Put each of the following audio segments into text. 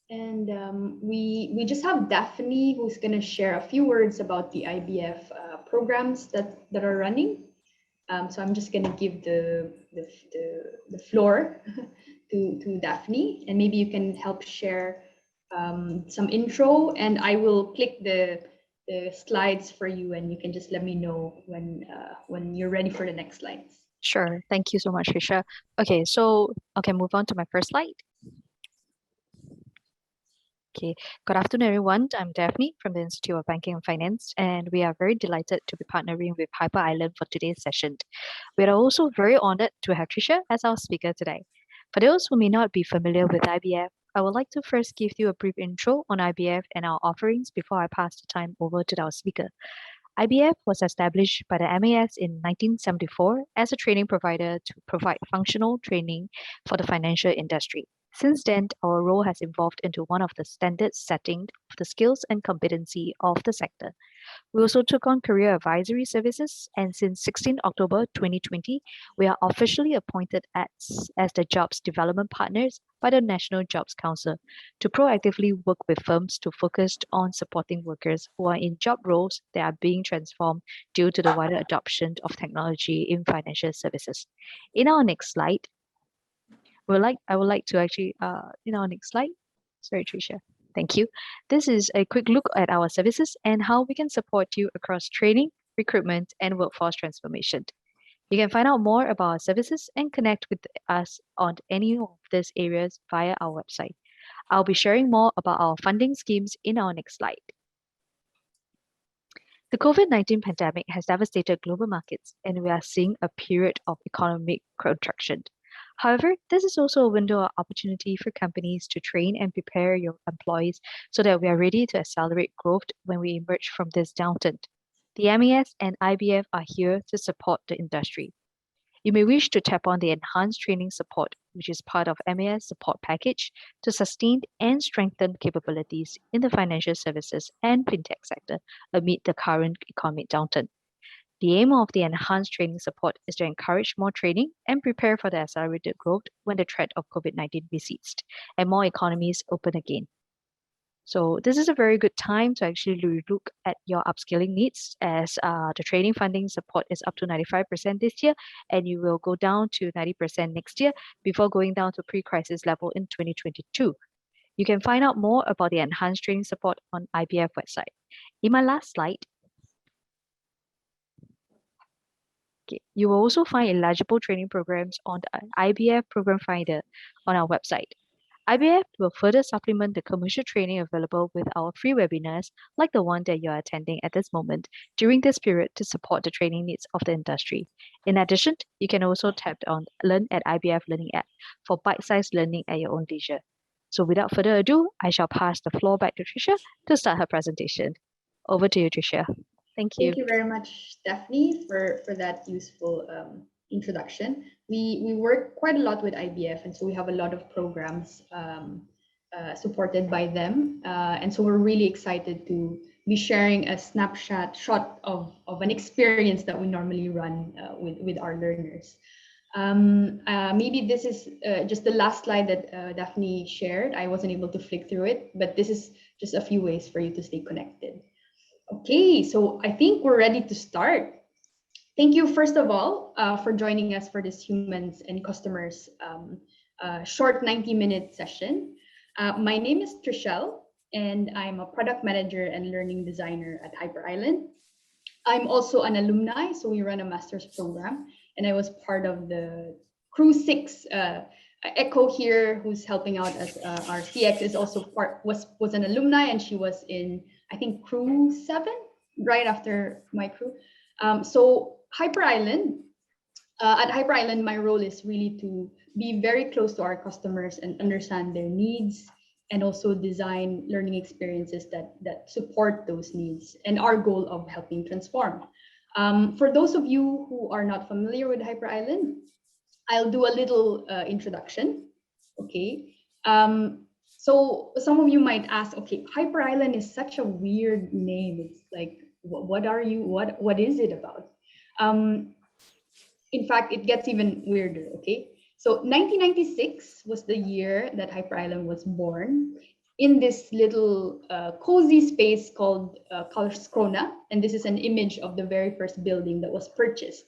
And we just have Daphne, who's going to share a few words about the IBF programs that are running. So I'm just going to give the floor to Daphne, and maybe you can help share some intro, and I will click the slides for you, and you can just let me know when you're ready for the next slides. Sure. Thank you so much, Risha. Okay, so okay, move on to my first slide. Okay, good afternoon, everyone. I'm Daphne from the Institute of Banking and Finance, and we are very delighted to be partnering with Hyper Island for today's session. We are also very honored to have Trisha as our speaker today. For those who may not be familiar with IBF, I would like to first give you a brief intro on IBF and our offerings before I pass the time over to our speaker. IBF was established by the MAS in 1974 as a training provider to provide functional training for the financial industry. Since then, our role has evolved into one of the standards setting of the skills and competency of the sector. We also took on career advisory services, and since 16 October 2020, we are officially appointed as the Jobs Development Partners by the National Jobs Council to proactively work with firms to focus on supporting workers who are in job roles that are being transformed due to the wider adoption of technology in financial services. In our next slide, I would like to actually, in our next slide, sorry, Tricia. Thank you. This is a quick look at our services and how we can support you across training, recruitment, and workforce transformation. You can find out more about our services and connect with us on any of these areas via our website. I'll be sharing more about our funding schemes in our next slide. The COVID-19 pandemic has devastated global markets, and we are seeing a period of economic contraction. However, this is also a window of opportunity for companies to train and prepare your employees so that we are ready to accelerate growth when we emerge from this downturn. The MES and IBF are here to support the industry. You may wish to tap on the enhanced training support, which is part of MES support package to sustain and strengthen capabilities in the financial services and fintech sector amid the current economic downturn. The aim of the enhanced training support is to encourage more training and prepare for the accelerated growth when the threat of COVID-19 recedes and more economies open again. So this is a very good time to actually look at your upskilling needs as the training funding support is up to 95% this year, and you will go down to 90% next year before going down to pre-crisis level in 2022. You can find out more about the enhanced training support on IBF website. In my last slide, okay, you will also find eligible training programs on the IBF Program Finder on our website. IBF will further supplement the commercial training available with our free webinars like the one that you are attending at this moment during this period to support the training needs of the industry. In addition, you can also tap on Learn at IBF Learning app for bite-sized learning at your own leisure. So without further ado, I shall pass the floor back to Tricia to start her presentation. Over to you, Tricia. Thank you. Thank you very much, Daphne, for that useful introduction. We work quite a lot with IBF, and so we have a lot of programs supported by them. And so we're really excited to be sharing a snapshot of an experience that we normally run with our learners. Maybe this is just the last slide that Daphne shared. I wasn't able to flick through it, but this is just a few ways for you to stay connected. Okay, so I think we're ready to start. Thank you, first of all, for joining us for this Humans and Customers short 90-minute session. My name is Trishelle, and I'm a product manager and learning designer at Hyper Island. I'm also an alumni, so we run a master's program, and I was part of the Crew 6. Echo here, who's helping out as our CX, is also was an alumni, and she was in, I think, Crew 7, right after my crew. So Hyper Island, at Hyper Island, my role is really to be very close to our customers and understand their needs, and also design learning experiences that support those needs and our goal of helping transform. For those of you who are not familiar with Hyper Island, I'll do a little introduction. Okay. So some of you might ask, okay, Hyper Island is such a weird name. It's like, what is it about? In fact, it gets even weirder. Okay. So 1996 was the year that Hyper Island was born. in this little cozy space called Karlskrona. And this is an image of the very first building that was purchased.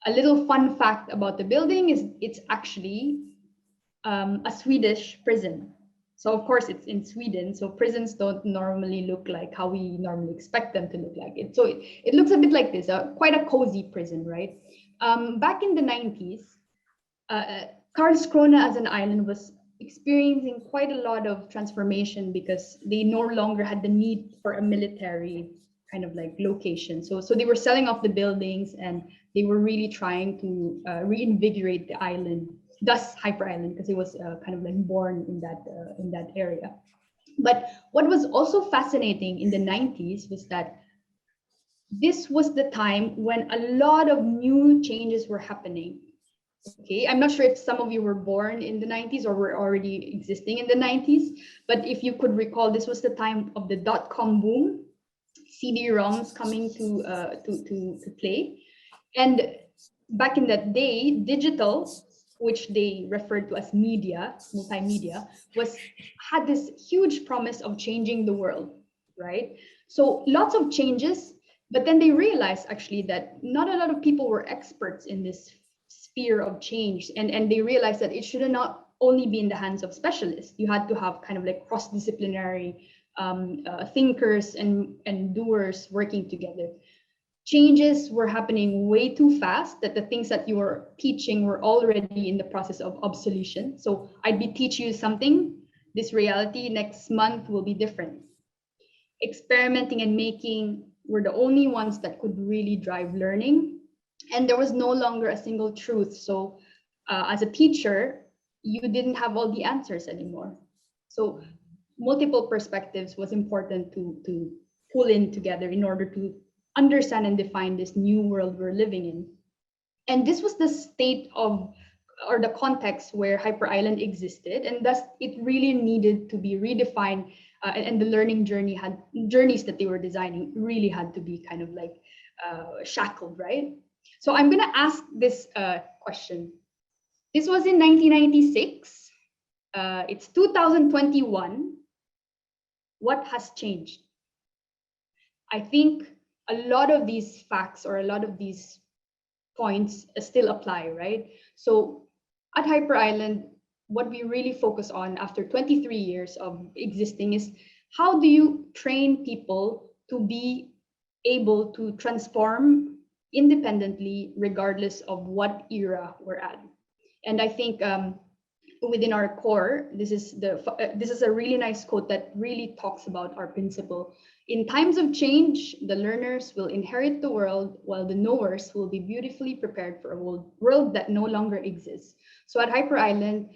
A little fun fact about the building is it's actually a Swedish prison. So of course it's in Sweden. So prisons don't normally look like how we normally expect them to look like. It looks a bit like this, quite a cozy prison, right? Back in the 90s, Karlskrona as an island was experiencing quite a lot of transformation because they no longer had the need for a military kind of like location. So they were selling off the buildings and they were really trying to reinvigorate the island, thus Hyper Island, because it was kind of like born in that area. But what was also fascinating in the 90s was that this was the time when a lot of new changes were happening. Okay, I'm not sure if some of you were born in the 90s or were already existing in the 90s, but if you could recall, this was the time of the dot-com boom, CD-ROMs coming to play. And back in that day, digital, which they referred to as media, multimedia, had this huge promise of changing the world, right? So lots of changes, but then they realized actually that not a lot of people were experts in this sphere of change, and they realized that it should not only be in the hands of specialists. You had to have kind of like cross-disciplinary thinkers and doers working together. Changes were happening way too fast that the things that you were teaching were already in the process of obsolescence. So I'd be teaching you something, this reality next month will be different. Experimenting and making were the only ones that could really drive learning. And there was no longer a single truth. So as a teacher, you didn't have all the answers anymore. So multiple perspectives was important to pull in together in order to understand and define this new world we're living in. And this was the state of, or the context where Hyper Island existed, and thus it really needed to be redefined, and the learning journeys that they were designing really had to be kind of like shackled, right? So I'm gonna ask this question. This was in 1996. It's 2021. What has changed? I think a lot of these facts or a lot of these points still apply, right? So at Hyper Island, what we really focus on after 23 years of existing is how do you train people to be able to transform independently regardless of what era we're at. And I think within our core, this is a really nice quote that really talks about our principle. In times of change, the learners will inherit the world, while the knowers will be beautifully prepared for a world that no longer exists. So at Hyper Island,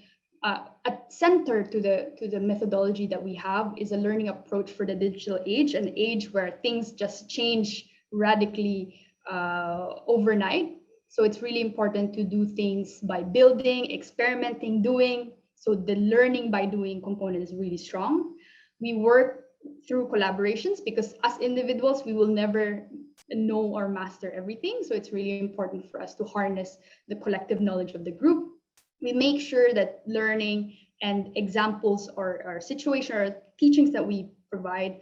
at center to the methodology that we have is a learning approach for the digital age, an age where things just change radically overnight. So it's really important to do things by building, experimenting, doing. So the learning by doing component is really strong. We work through collaborations because as individuals, we will never know or master everything. So it's really important for us to harness the collective knowledge of the group. We make sure that learning and examples or situation or teachings that we provide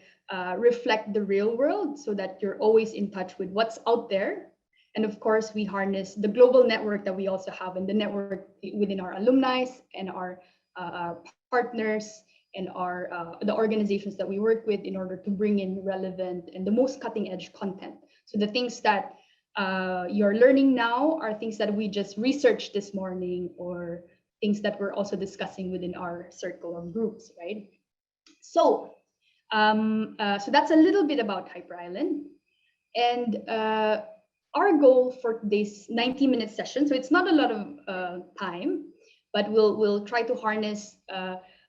reflect the real world so that you're always in touch with what's out there. And of course, we harness the global network that we also have and the network within our alumni and our partners and the organizations that we work with in order to bring in relevant and the most cutting edge content. So the things that you're learning now are things that we just researched this morning or things that we're also discussing within our circle of groups, right? So, so that's a little bit about Hyper Island. And our goal for today's 90-minute session, so it's not a lot of time, but we'll try to harness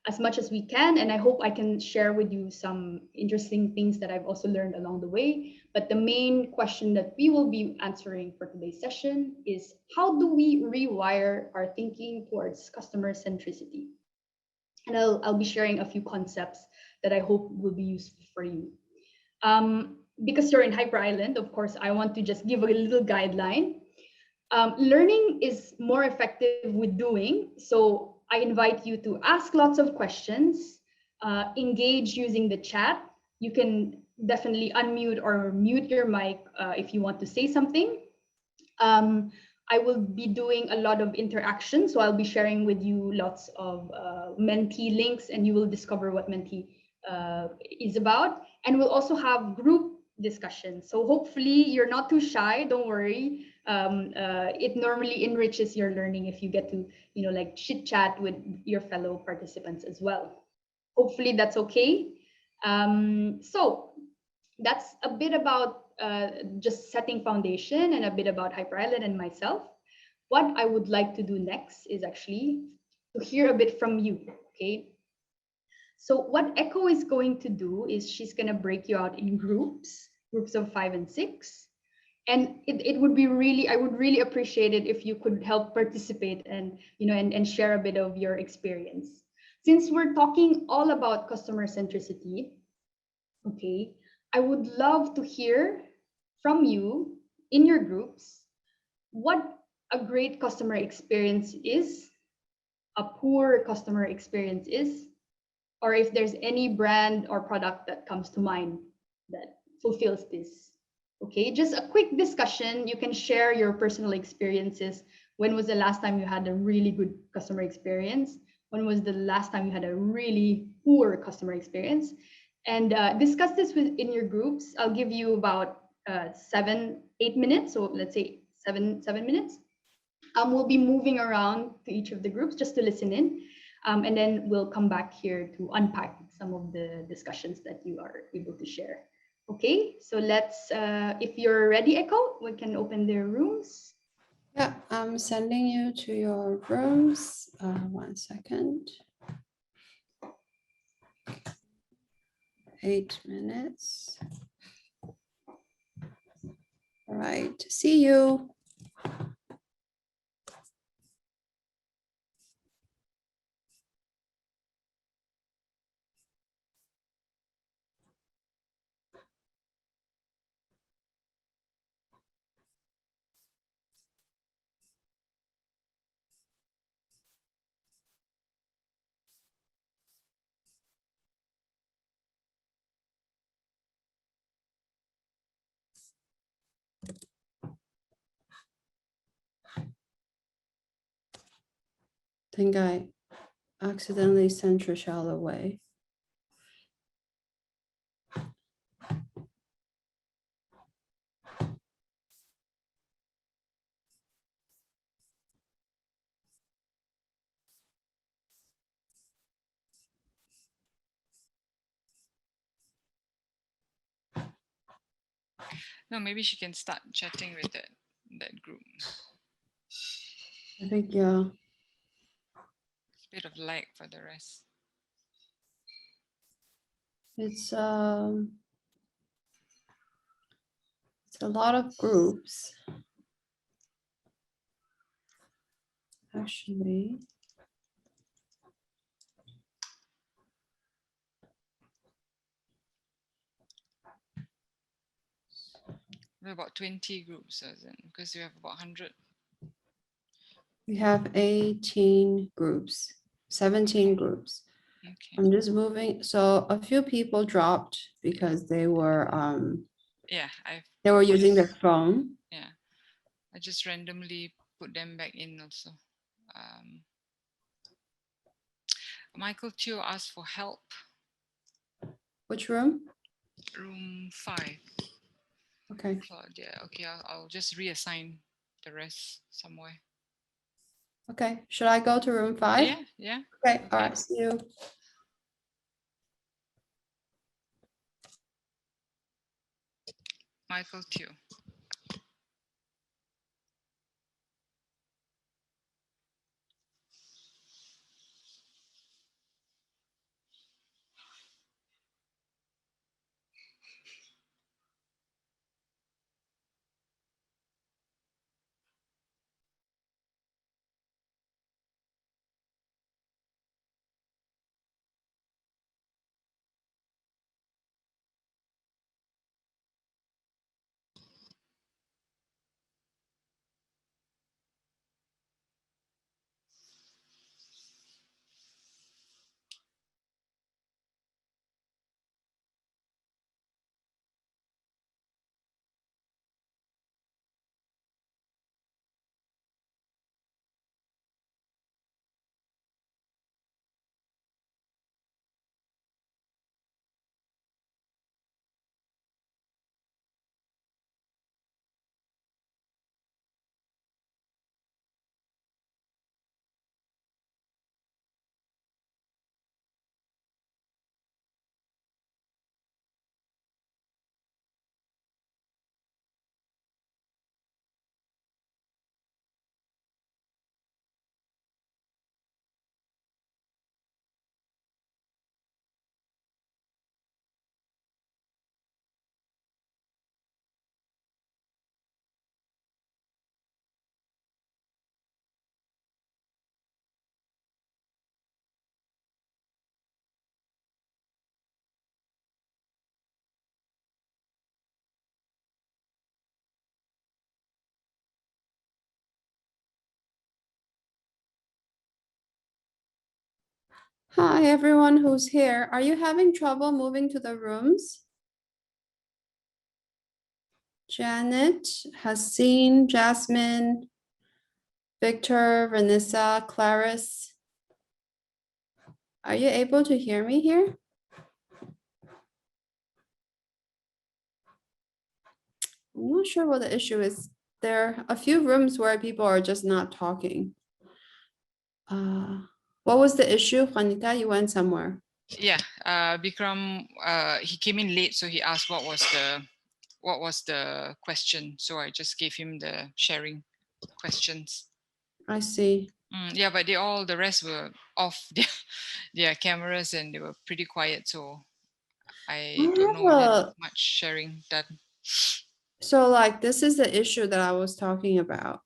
as much as we can. And I hope I can share with you some interesting things that I've also learned along the way. But the main question that we will be answering for today's session is how do we rewire our thinking towards customer centricity? And I'll be sharing a few concepts that I hope will be useful for you. Because you're in Hyper Island, of course, I want to just give a little guideline. Learning is more effective with doing. So I invite you to ask lots of questions, engage using the chat. You can definitely unmute or mute your mic if you want to say something. Um, I will be doing a lot of interaction, so I'll be sharing with you lots of Menti links, and you will discover what Menti is about. And we'll also have group discussions. So hopefully you're not too shy. Don't worry. It normally enriches your learning if you get to, like chit chat with your fellow participants as well. Hopefully that's okay. So that's a bit about just setting foundation and a bit about HyperIsland and myself. What I would like to do next is actually to hear a bit from you, okay? So what Echo is going to do is she's going to break you out in groups of 5 and 6. And it would be really, I would really appreciate it if you could help participate and, and share a bit of your experience. Since we're talking all about customer centricity, okay, I would love to hear from you in your groups what a great customer experience is, a poor customer experience is, or if there's any brand or product that comes to mind that fulfills this. Okay, just a quick discussion. You can share your personal experiences. When was the last time you had a really good customer experience? When was the last time you had a really poor customer experience? And discuss this in your groups. I'll give you about 7-8 minutes. So let's say seven minutes. We'll be moving around to each of the groups just to listen in. And then we'll come back here to unpack some of the discussions that you are able to share. Okay, so let's, if you're ready, Echo, we can open their rooms. Yeah, I'm sending you to your rooms. 1 second. 8 minutes. All right, see you. I think I accidentally sent Rochelle away. No, maybe she can start chatting with that group. I think, yeah. It's a bit of lag for the rest. It's a lot of groups. Actually, We're about 20 groups, because we have about 100. we have 18 groups, 17 groups. Okay. I'm just moving. So a few people dropped because they were Yeah, using their phone. Yeah, I just randomly put them back in also. Michael Teo asked for help. Which room? Room 5. Okay. Claudia. Okay, I'll just reassign the rest somewhere. Okay. Should I go to room 5? Yeah, yeah. Okay. All right. See you. Michael Teo. Hi, everyone who's here. Are you having trouble moving to the rooms? Janet, Haseen, Jasmine, Victor, Vanessa, Clarice. Are you able to hear me here? I'm not sure what the issue is. There are a few rooms where people are just not talking. What was the issue, Juanita? You went somewhere. Yeah, Bikram, he came in late, so he asked what was the question. So I just gave him the sharing questions. I see. Yeah, but the rest were off their cameras and they were pretty quiet. So I don't know whether there's much sharing done. So like this is the issue that I was talking about.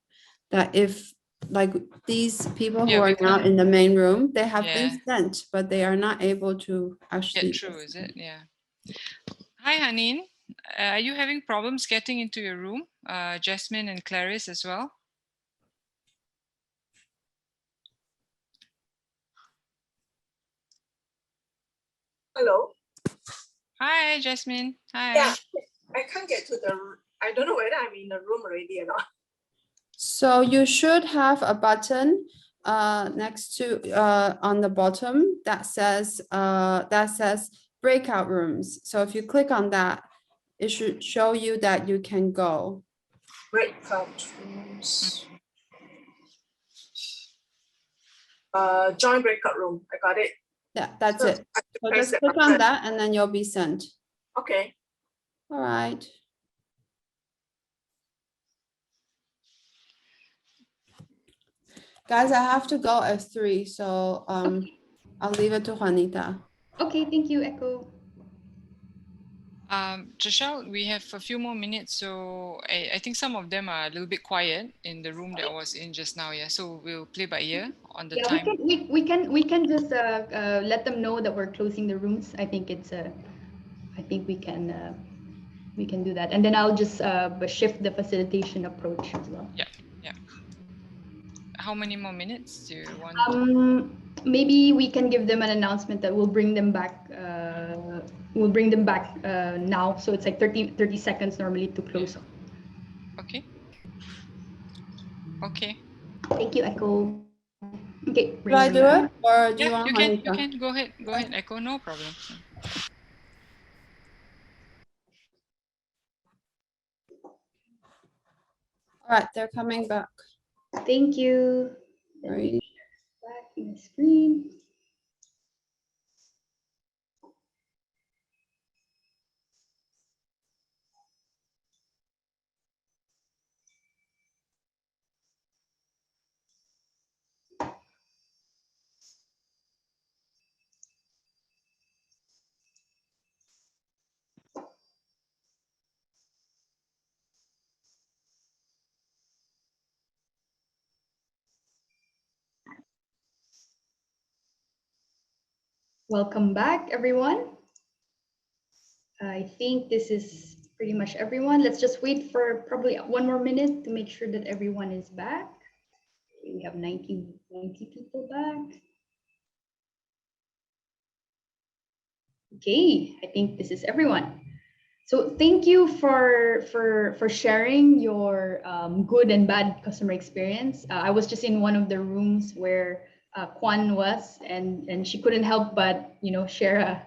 That if like these people who Yeah, we are now can't. in the main room, they have Yeah. been sent, but they are not able to actually Get through, is it? Yeah. Hi, Haneen. Are you having problems getting into your room? Jasmine and Clarice as well. Hello. Hi, Jasmine. Hi. Yeah, I can't get to the. I don't know whether I'm in the room already or not. So you should have a button next to on the bottom that says breakout rooms. So if you click on that, it should show you that you can go. Breakout rooms. Join breakout room. I got it. Yeah, that's So it. I have to So press just the click on button. that and then you'll be sent. Okay. All right. Guys, I have to go at 3, so Okay. I'll leave it to Juanita. Okay, thank you, Echo. Trishelle, we have a few more minutes, so I think some of them are a little bit quiet in the room that I was in just now. Yeah, so we'll play by ear on the Yeah, time. we can just let them know that we're closing the rooms. I think it's I think we can do that, and then I'll just shift the facilitation approach as well. Yeah, yeah. How many more minutes do you want? Maybe we can give them an announcement that we'll bring them back. We'll bring them back now, so it's like 30 seconds normally to close. Okay. Okay. Thank you, Echo. Okay, Should I do it or do you Yeah, want you Juanita? can. Go ahead. Go ahead, Echo. No problem. All right, they're coming back. Thank you. Right. Back in the screen. Welcome back, everyone. I think this is pretty much everyone. Let's just wait for probably 1 more minute to make sure that everyone is back. Okay, we have 90 people back. Okay, I think this is everyone. So thank you for sharing your good and bad customer experience. I was just in one of the rooms where Kwan was, and she couldn't help but share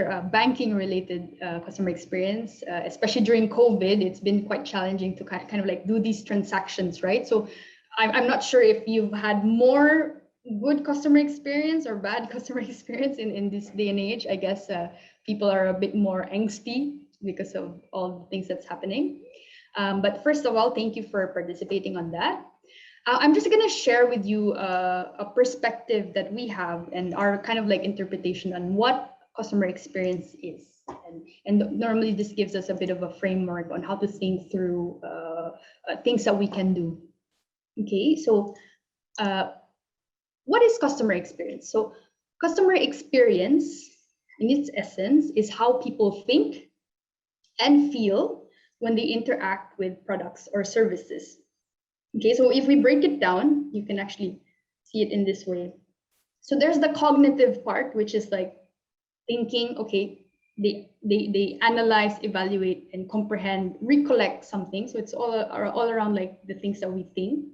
a banking related customer experience, especially during COVID. It's been quite challenging to kind of like do these transactions, right? So I'm not sure if you've had more good customer experience or bad customer experience in this day and age. I guess people are a bit more angsty because of all the things that's happening. But first of all, thank you for participating on that. I'm just going to share with you a perspective that we have and our kind of like interpretation on what customer experience is. And normally this gives us a bit of a framework on how to think through things that we can do. Okay, so what is customer experience? So customer experience in its essence is how people think and feel when they interact with products or services. Okay, so if we break it down, you can actually see it in this way. So there's the cognitive part, which is like thinking, okay, they analyze, evaluate, and comprehend, recollect something. So it's all around like the things that we think.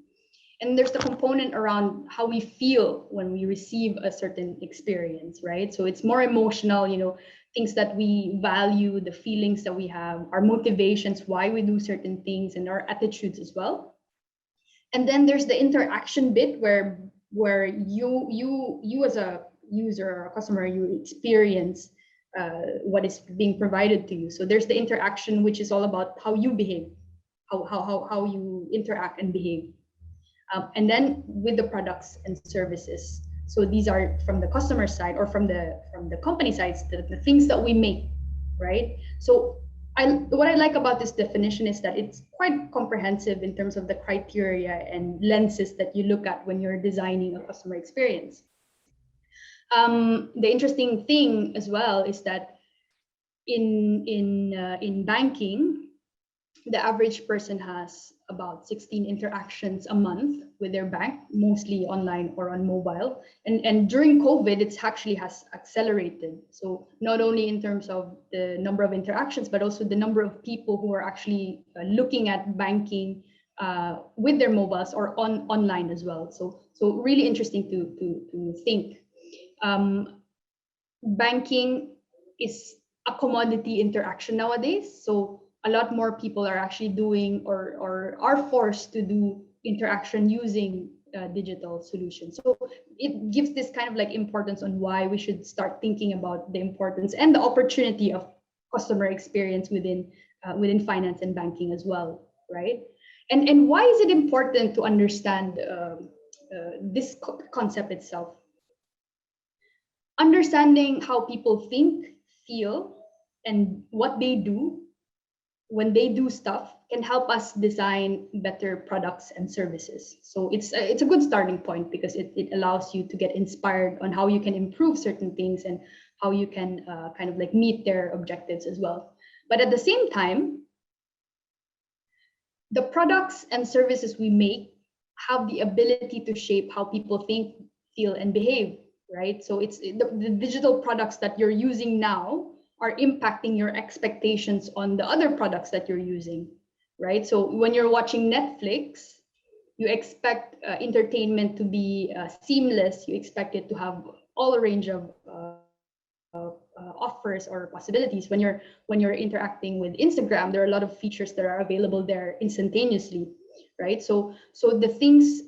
And there's the component around how we feel when we receive a certain experience, right? So it's more emotional, you know, things that we value, the feelings that we have, our motivations, why we do certain things, and our attitudes as well. And then there's the interaction bit where you as a user or a customer, you experience what is being provided to you. So there's the interaction, which is all about how you behave, how you interact and behave. And then with the products and services. So these are from the customer side or from the company side, the things that we make, right? So what I like about this definition is that it's quite comprehensive in terms of the criteria and lenses that you look at when you're designing a customer experience. The interesting thing as well is that in banking, the average person has about 16 interactions a month with their bank, mostly online or on mobile. And during COVID, it actually has accelerated. So not only in terms of the number of interactions, but also the number of people who are actually looking at banking with their mobiles or online as well. So really interesting to think. Banking is a commodity interaction nowadays. So a lot more people are actually doing or are forced to do interaction using digital solutions. So it gives this kind of like importance on why we should start thinking about the importance and the opportunity of customer experience within finance and banking as well, right? And why is it important to understand this concept itself? Understanding how people think, feel, and what they do when they do stuff can help us design better products and services. So it's a good starting point because it allows you to get inspired on how you can improve certain things and how you can kind of like meet their objectives as well. But at the same time, the products and services we make have the ability to shape how people think, feel, and behave, right? So it's the digital products that you're using now are impacting your expectations on the other products that you're using, right? So when you're watching Netflix, you expect entertainment to be seamless. You expect it to have all a range of offers or possibilities. When you're interacting with Instagram, there are a lot of features that are available there instantaneously, right? So the things,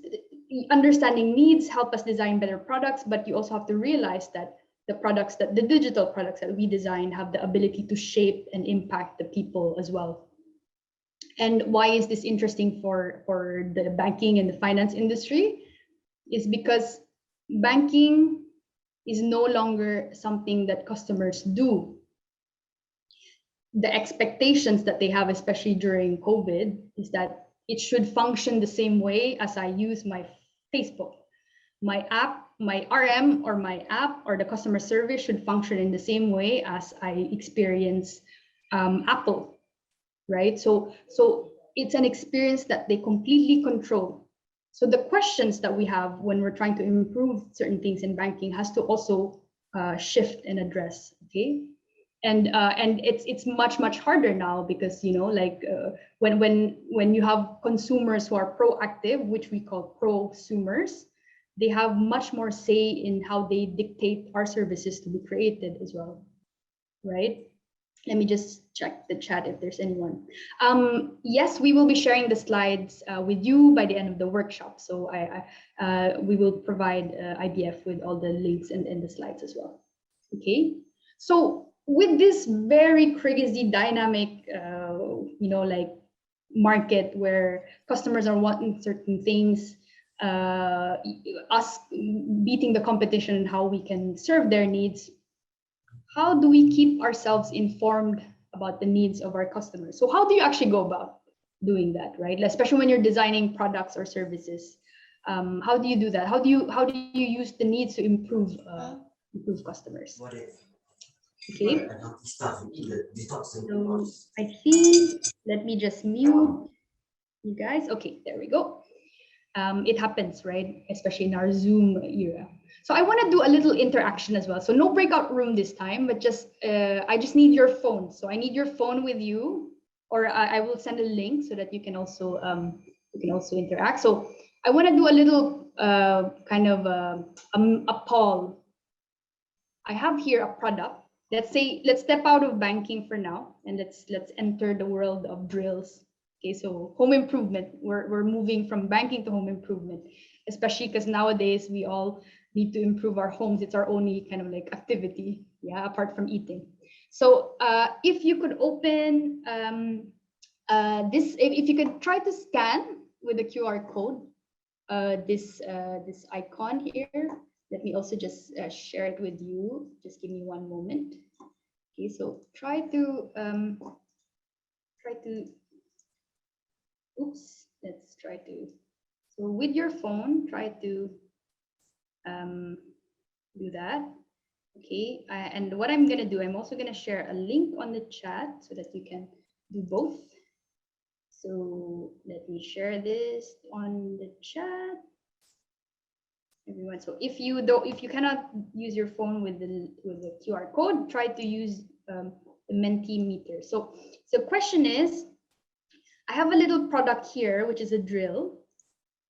understanding needs help us design better products, but you also have to realize that the digital products that we design have the ability to shape and impact the people as well. And why is this interesting for the banking and the finance industry? Is because banking is no longer something that customers do. The expectations that they have, especially during COVID, is that it should function the same way as I use my Facebook. My app, my RM or my app or the customer service should function in the same way as I experience Apple, right? So it's an experience that they completely control. So the questions that we have when we're trying to improve certain things in banking has to also shift and address, okay? And it's much harder now because, you know, like when you have consumers who are proactive, which we call prosumers, they have much more say in how they dictate our services to be created as well, right? Let me just check the chat if there's anyone. Yes, we will be sharing the slides with you by the end of the workshop. So we will provide IBF with all the links and the slides as well. Okay, so with this very crazy dynamic, you know, like market where customers are wanting certain things, us beating the competition and how we can serve their needs, how do we keep ourselves informed about the needs of our customers? So how do you actually go about doing that, right? Especially when you're designing products or services, how do you do that? How do you use the needs to improve customers? Okay. So I think, let me just mute you guys. Okay, there we go. it happens, right? Especially in our Zoom era. So I want to do a little interaction as well. So no breakout room this time, but just I just need your phone. So I need your phone with you, or I will send a link so that you can also interact. So I want to do a little kind of a poll. I have here a product. Let's step out of banking for now, and let's enter the world of drills. Okay, so home improvement. We're moving from banking to home improvement, especially because nowadays we all need to improve our homes. It's our only kind of like activity, yeah, apart from eating. So if you could open this, if you could try to scan with the QR code this icon here. Let me also just share it with you. Just give me one moment. Okay, so try to oops, let's try to, so with your phone, try to do that. Okay, and what I'm gonna do, I'm also gonna share a link on the chat so that you can do both. So let me share this on the chat. Everyone, so if you cannot use your phone with the QR code, try to use the Mentimeter. So the question is, I have a little product here, which is a drill.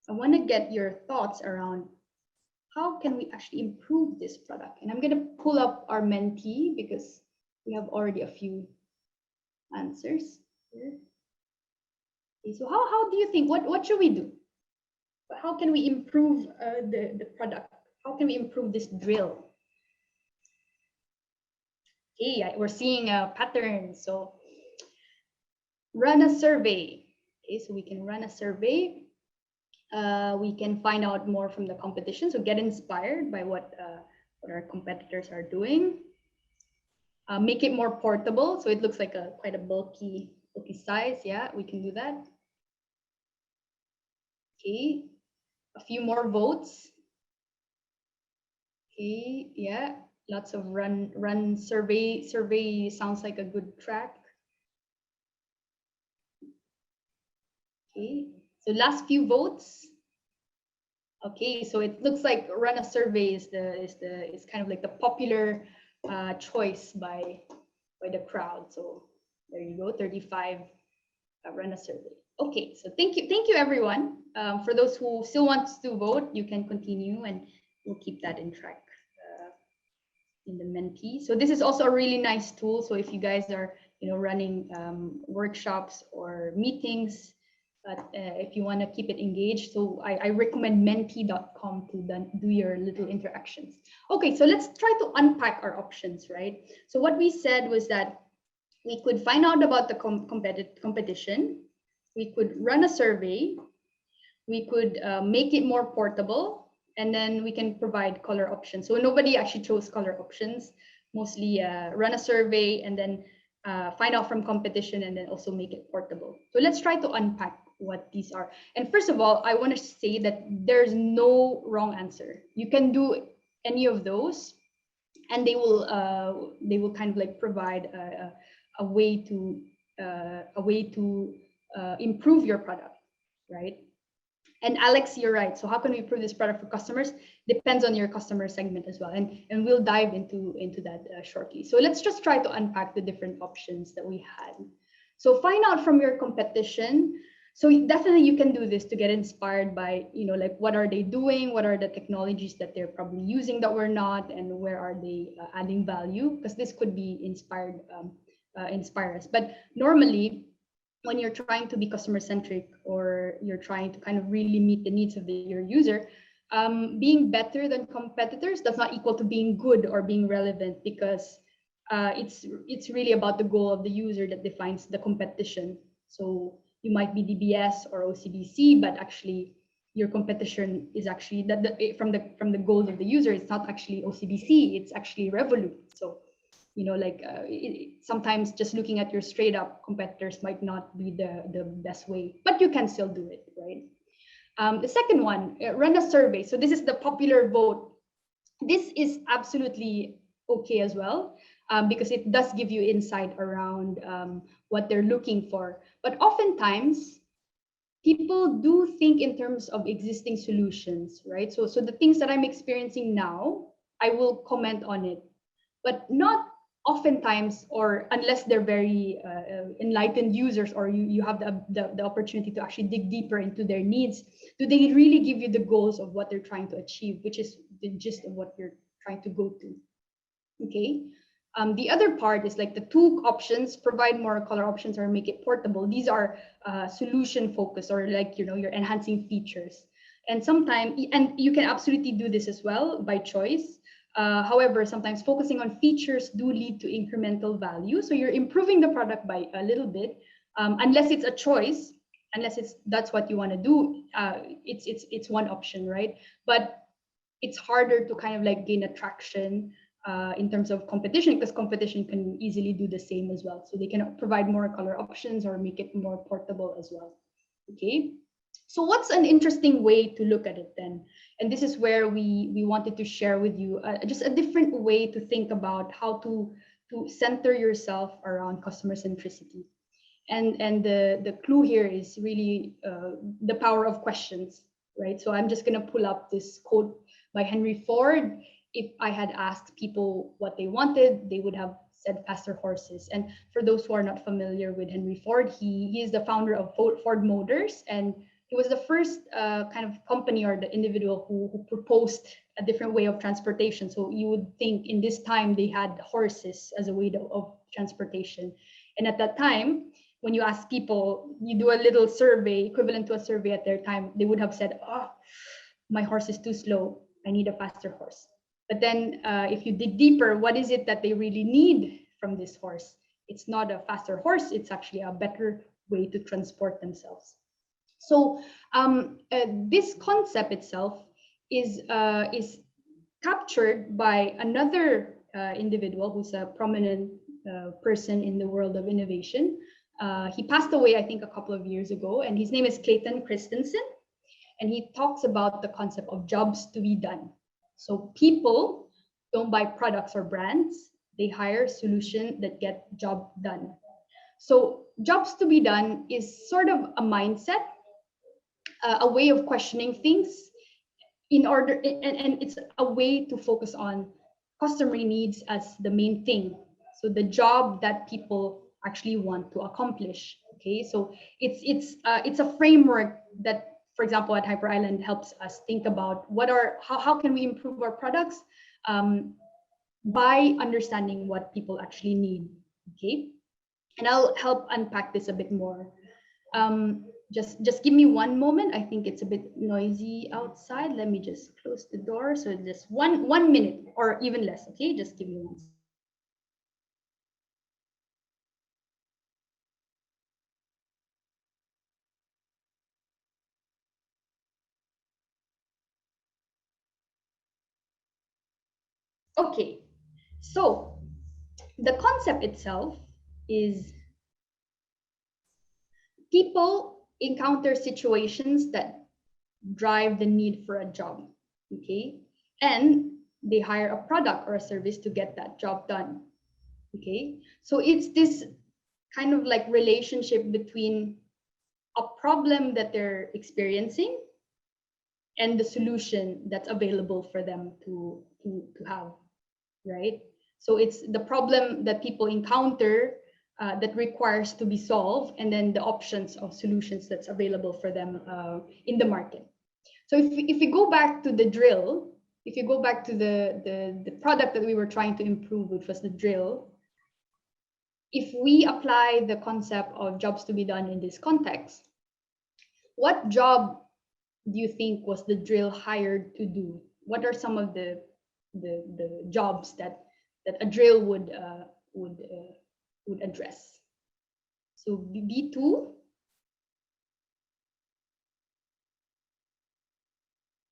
I want to get your thoughts around how can we actually improve this product. And I'm going to pull up our Menti because we have already a few answers here. Okay, so how do you think, what should we do? How can we improve the product? How can we improve this drill? Okay, we're seeing a pattern. So run a survey. Okay, so we can run a survey. We can find out more from the competition. So get inspired by what our competitors are doing. Make it more portable. So it looks like quite a bulky size. Yeah, we can do that. Okay, a few more votes. Okay, yeah, lots of run survey. Survey sounds like a good track. Okay, so last few votes. Okay, so it looks like run a survey is kind of like the popular choice by the crowd. So there you go, 35 run a survey. Okay, so thank you everyone. For those who still want to vote, you can continue and we'll keep that in track in the Menti. So this is also a really nice tool. So if you guys are running workshops or meetings, if you want to keep it engaged, so I recommend menti.com to do your little interactions. Okay, so let's try to unpack our options, right? So what we said was that we could find out about the competition, we could run a survey, we could make it more portable, and then we can provide color options. So nobody actually chose color options, mostly run a survey and then find out from competition and then also make it portable. So let's try to unpack what these are. And first of all, I want to say that there's no wrong answer. You can do any of those and they will kind of like provide a way to improve your product, right? And Alex, you're right. So how can we improve this product for customers? Depends on your customer segment as well. And we'll dive into that shortly. So let's just try to unpack the different options that we had. So find out from your competition. So definitely you can do this to get inspired by, like what are they doing? What are the technologies that they're probably using that we're not? And where are they adding value? Because this could be inspire us. But normally, when you're trying to be customer centric or you're trying to kind of really meet the needs of your user, being better than competitors does not equal to being good or being relevant, because it's really about the goal of the user that defines the competition. So you might be DBS or OCBC, but actually your competition is actually from the goals of the user. It's not actually OCBC, it's actually Revolut. So sometimes just looking at your straight up competitors might not be the best way, but you can still do it, right? The second one, run a survey. So this is the popular vote. This is absolutely okay as well, because it does give you insight around what they're looking for. But oftentimes people do think in terms of existing solutions, right? So the things that I'm experiencing now, I will comment on it, but not oftentimes, or unless they're very enlightened users, or you have the opportunity to actually dig deeper into their needs, do they really give you the goals of what they're trying to achieve, which is the gist of what you're trying to go to. Okay. The other part is like the two options: provide more color options or make it portable. These are solution focused, or like, you know, you're enhancing features. And sometimes, and you can absolutely do this as well by choice. However, sometimes focusing on features do lead to incremental value. So you're improving the product by a little bit, unless it's a choice, unless that's what you want to do. It's one option, right? But it's harder to kind of like gain attraction in terms of competition, because competition can easily do the same as well. So they can provide more color options or make it more portable as well. Okay. So what's an interesting way to look at it then? And this is where we wanted to share with you just a different way to think about how to center yourself around customer centricity. And the clue here is really the power of questions, right? So I'm just going to pull up this quote by Henry Ford. If I had asked people what they wanted, they would have said faster horses. And for those who are not familiar with Henry Ford, he is the founder of Ford Motors, and he was the first kind of company or the individual who proposed a different way of transportation. So you would think in this time they had horses as a way of transportation. And at that time, when you ask people, you do a little survey, equivalent to a survey at their time, they would have said, oh, my horse is too slow. I need a faster horse. But then if you dig deeper, what is it that they really need from this horse? It's not a faster horse. It's actually a better way to transport themselves. So this concept itself is captured by another individual who's a prominent person in the world of innovation. He passed away, I think, a couple of years ago, and his name is Clayton Christensen. And he talks about the concept of jobs to be done. So people don't buy products or brands, they hire solutions that get job done. So jobs to be done is sort of a mindset, a way of questioning things in order, and it's a way to focus on customer needs as the main thing. So the job that people actually want to accomplish. Okay, so it's a framework that, for example, at Hyper Island helps us think about how can we improve our products by understanding what people actually need. Okay, and I'll help unpack this a bit more. Just give me one moment. I think it's a bit noisy outside. Let me just close the door. So just one minute or even less. Okay, just give me one. Okay, so the concept itself is people encounter situations that drive the need for a job, okay? And they hire a product or a service to get that job done, okay? So it's this kind of like relationship between a problem that they're experiencing and the solution that's available for them to have, right? So it's the problem that people encounter that requires to be solved, and then the options of solutions that's available for them in the market. So if we go back to the drill, if you go back to the product that we were trying to improve, which was the drill, if we apply the concept of jobs to be done in this context, what job do you think was the drill hired to do? What are some of the jobs that a drill would address? So B2.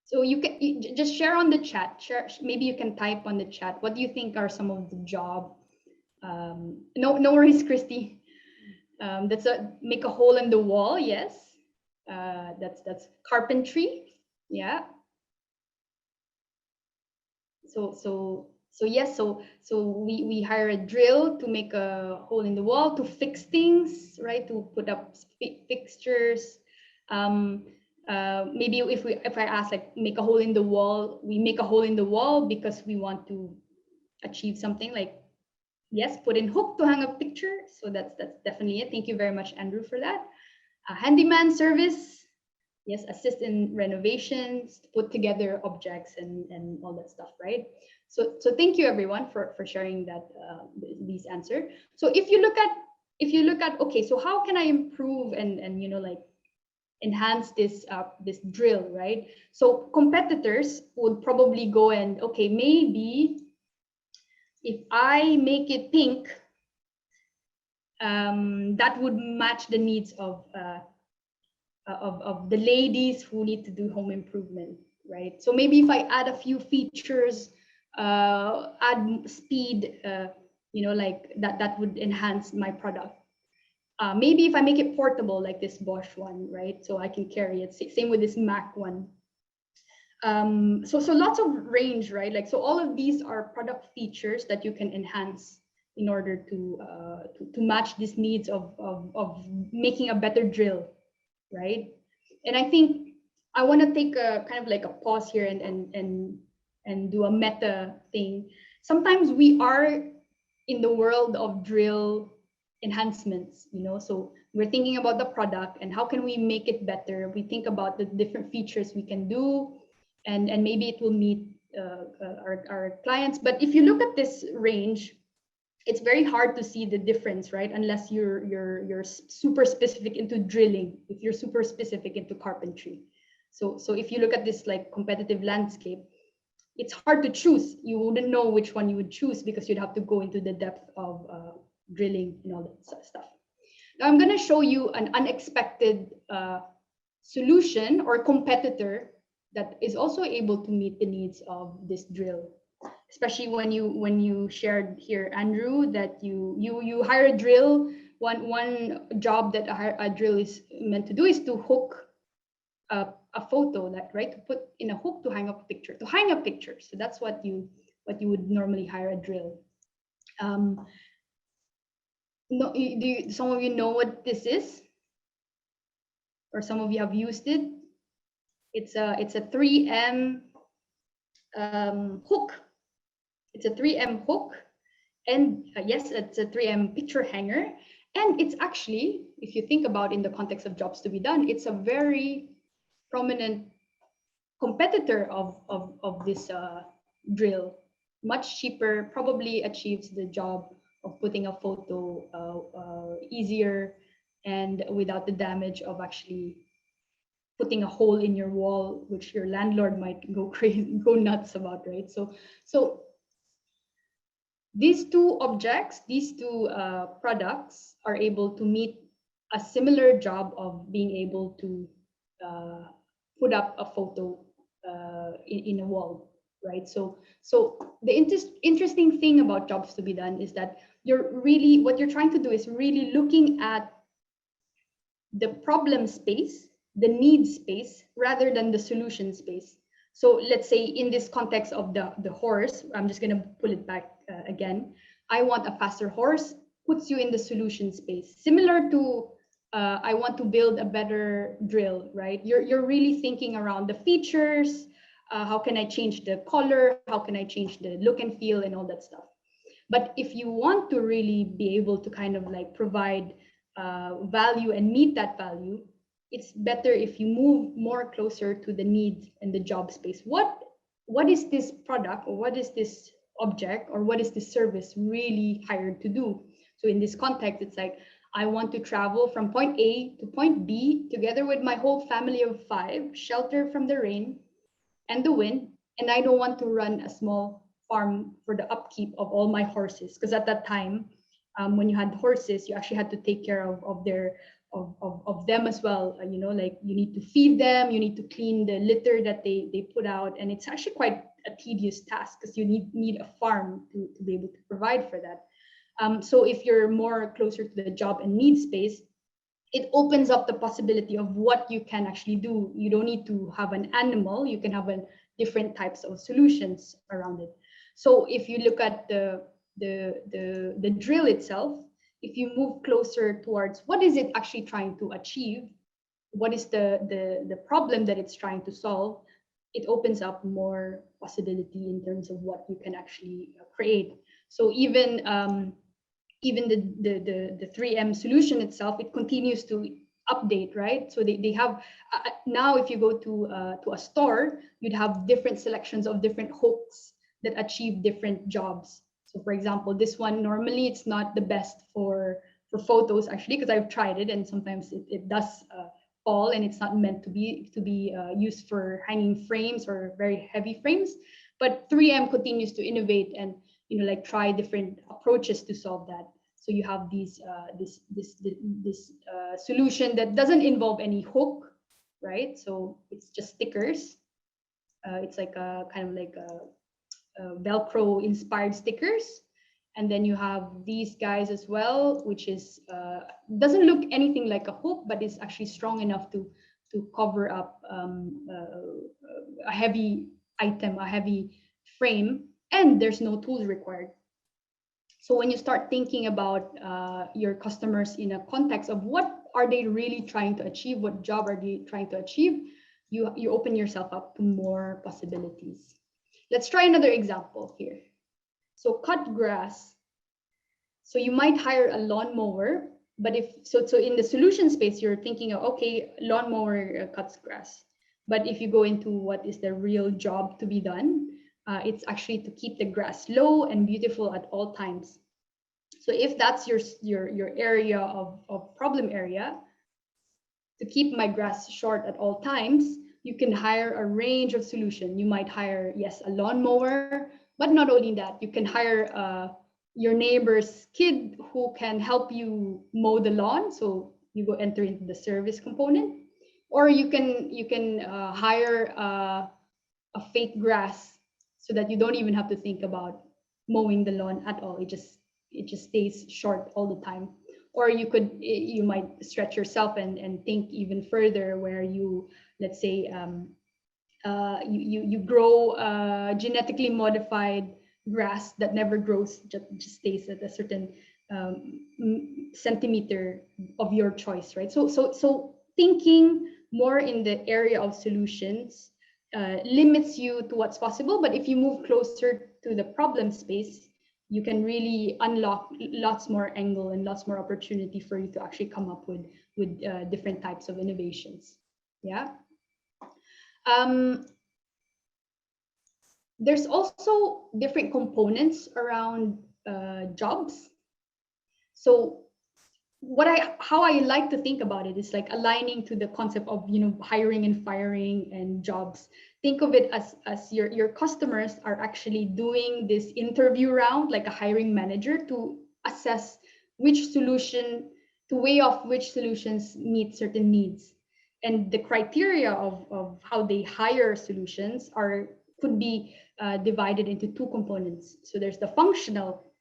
So you can just share on the chat. Maybe you can type on the chat. What do you think are some of the job? No worries, Christy. That's make a hole in the wall. Yes, that's carpentry. Yeah. So yes. So we hire a drill to make a hole in the wall, to fix things, right? To put up fixtures. Maybe if I ask like make a hole in the wall, we make a hole in the wall because we want to achieve something. Like, yes, put in hook to hang a picture. So that's definitely it. Thank you very much, Andrew, for that. Handyman service, yes, assist in renovations, put together objects and all that stuff, right? So thank you everyone for sharing that these answer. So if you look at okay, so how can I improve and you know like enhance this this drill, right? So competitors would probably go and okay, maybe if I make it pink, that would match the needs of the ladies who need to do home improvement, right? So maybe if I add a few features, add speed, you know, like that would enhance my product. Maybe if I make it portable, like this Bosch one, right? So I can carry it. Same with this Mac one. So lots of range, right? Like, so all of these are product features that you can enhance in order to match these needs of making a better drill, right? And I think I want to take a kind of like a pause here and do a meta thing. Sometimes we are in the world of drill enhancements, you know, so we're thinking about the product and how can we make it better. We think about the different features we can do, and maybe it will meet our clients. But if you look at this range, it's very hard to see the difference, right? Unless you're super specific into drilling, if you're super specific into carpentry. So if you look at this like competitive landscape, it's hard to choose. You wouldn't know which one you would choose because you'd have to go into the depth of drilling and all that stuff. Now I'm going to show you an unexpected solution or competitor that is also able to meet the needs of this drill. Especially when you shared here, Andrew, that you hire a drill. One job that a drill is meant to do is to hook a photo, that right, to put in a hook to hang up a picture, So that's what you would normally hire a drill. No, some of you know what this is, or some of you have used it. It's a 3M hook. It's a 3M hook, and yes, it's a 3M picture hanger. And it's actually, if you think about in the context of jobs to be done, it's a very prominent competitor of this drill. Much cheaper, probably achieves the job of putting a photo easier and without the damage of actually putting a hole in your wall, which your landlord might go crazy, go nuts about, right? So these two objects, these two products are able to meet a similar job of being able to put up a photo in a wall, right? So the interesting thing about jobs to be done is that what you're trying to do is really looking at the problem space, the need space, rather than the solution space. So let's say in this context of the horse, I'm just going to pull it back again. I want a faster horse, puts you in the solution space. Similar to I want to build a better drill, right? You're really thinking around the features. How can I change the color? How can I change the look and feel and all that stuff? But if you want to really be able to kind of like provide value and meet that value, it's better if you move more closer to the need and the job space. What is this product, or what is this object, or what is this service really hired to do? So in this context, it's like, I want to travel from point A to point B together with my whole family of 5, shelter from the rain and the wind, and I don't want to run a small farm for the upkeep of all my horses, because at that time, when you had horses, you actually had to take care of them as well. You know, like you need to feed them, you need to clean the litter that they put out, and it's actually quite a tedious task because you need a farm to be able to provide for that. So if you're more closer to the job and need space, it opens up the possibility of what you can actually do. You don't need to have an animal, you can have different types of solutions around it. So if you look at the drill itself, if you move closer towards what is it actually trying to achieve, what is the problem that it's trying to solve, it opens up more possibility in terms of what you can actually create. So even the 3M solution itself, it continues to update, right? So they have now, if you go to a store, you'd have different selections of different hooks that achieve different jobs. So for example, this one, normally it's not the best for photos, actually, because I've tried it and sometimes it does fall, and it's not meant to be used for hanging frames or very heavy frames. But 3M continues to innovate and like try different approaches to solve that. So you have this solution that doesn't involve any hook, right? So it's just stickers. It's like a kind of like a Velcro inspired stickers. And then you have these guys as well, which is doesn't look anything like a hook, but it's actually strong enough to cover up a heavy item, a heavy frame, and there's no tools required. So when you start thinking about your customers in a context of what are they really trying to achieve, what job are they trying to achieve, you open yourself up to more possibilities. Let's try another example here. So cut grass. So you might hire a lawnmower, but if so in the solution space, you're thinking of, okay, lawnmower cuts grass. But if you go into what is the real job to be done, it's actually to keep the grass low and beautiful at all times. So if that's your area of problem area, to keep my grass short at all times, you can hire a range of solutions. You might hire, yes, a lawnmower, but not only that, you can hire your neighbor's kid who can help you mow the lawn. So you go enter into the service component, or you can hire a fake grass so that you don't even have to think about mowing the lawn at all. It just stays short all the time. Or you might stretch yourself and think even further, where you, let's say, you grow genetically modified grass that never grows, just stays at a certain centimeter of your choice, right? So thinking more in the area of solutions limits you to what's possible. But if you move closer to the problem space, you can really unlock lots more angle and lots more opportunity for you to actually come up with different types of innovations. Yeah. There's also different components around jobs. So how I like to think about it is like aligning to the concept of hiring and firing and jobs. Think of it as your customers are actually doing this interview round, like a hiring manager, to assess which solution, to weigh off which solutions meet certain needs. And the criteria of how they hire solutions could be divided into two components. So there's the functional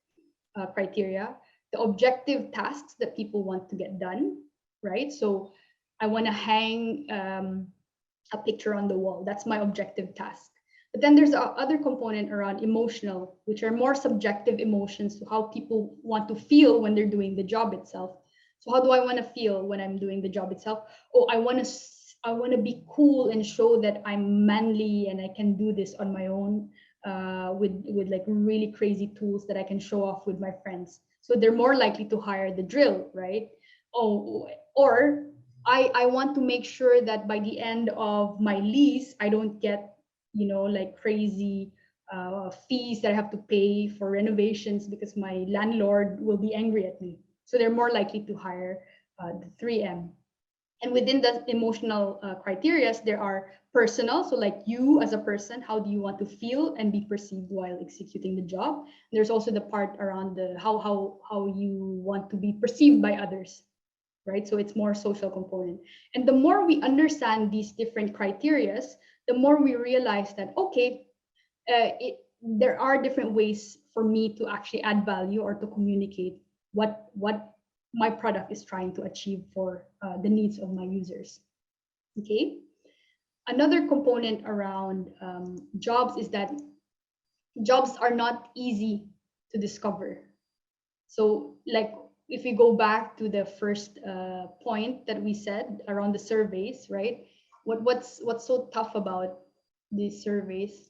criteria, the objective tasks that people want to get done, right? So I want to hang a picture on the wall. That's my objective task. But then there's a other component around emotional, which are more subjective emotions to how people want to feel when they're doing the job itself. So how do I want to feel when I'm doing the job itself? Oh, I want to be cool and show that I'm manly and I can do this on my own with like really crazy tools that I can show off with my friends. So they're more likely to hire the drill, right? Oh, or I want to make sure that by the end of my lease, I don't get, like crazy fees that I have to pay for renovations because my landlord will be angry at me. So they're more likely to hire the 3M. And within the emotional criteria, there are personal. So like you as a person, how do you want to feel and be perceived while executing the job? There's also the part around the how you want to be perceived by others, right? So it's more social component. And the more we understand these different criteria, the more we realize that, okay, there are different ways for me to actually add value or to communicate what my product is trying to achieve for the needs of my users. Okay. Another component around jobs is that jobs are not easy to discover. So like if we go back to the first point that we said around the surveys, right? What's so tough about these surveys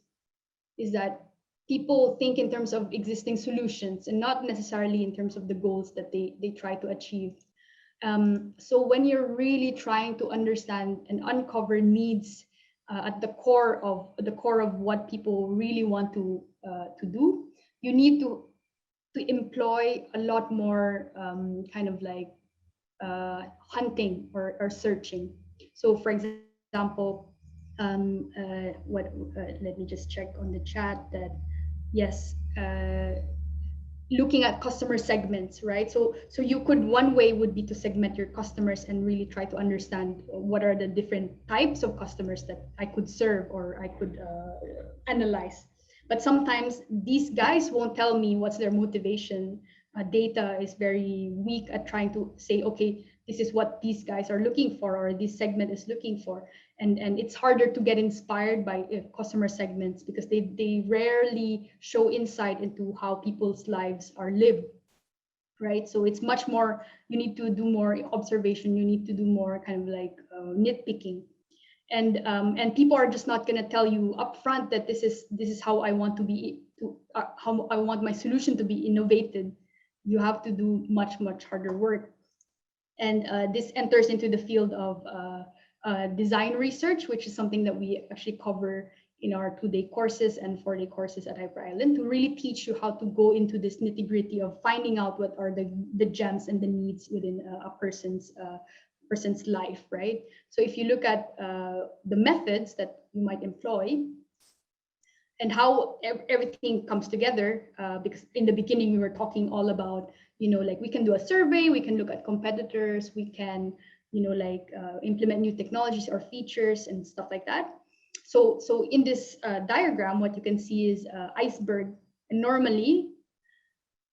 is that people think in terms of existing solutions and not necessarily in terms of the goals that they try to achieve. So when you're really trying to understand and uncover needs at the core of what people really want to do, you need to employ a lot more kind of like hunting or searching. So, for example, let me just check on the chat that yes. Looking at customer segments, right? So you could, one way would be to segment your customers and really try to understand what are the different types of customers that I could serve or I could analyze. But sometimes these guys won't tell me what's their motivation. Data is very weak at trying to say, okay, this is what these guys are looking for or this segment is looking for. And it's harder to get inspired by customer segments because they rarely show insight into how people's lives are lived, right? So it's much more, you need to do more observation, you need to do more kind of like nitpicking. And people are just not going to tell you upfront that this is how I want to be, how I want my solution to be innovated. You have to do much harder work. And this enters into the field of design research, which is something that we actually cover in our 2-day courses and 4-day courses at Hyper Island, to really teach you how to go into this nitty-gritty of finding out what are the gems and the needs within a person's life, right? So if you look at the methods that you might employ and how everything comes together, because in the beginning we were talking all about, like we can do a survey, we can look at competitors, we can implement new technologies or features and stuff like that. So in this diagram, what you can see is iceberg. And normally,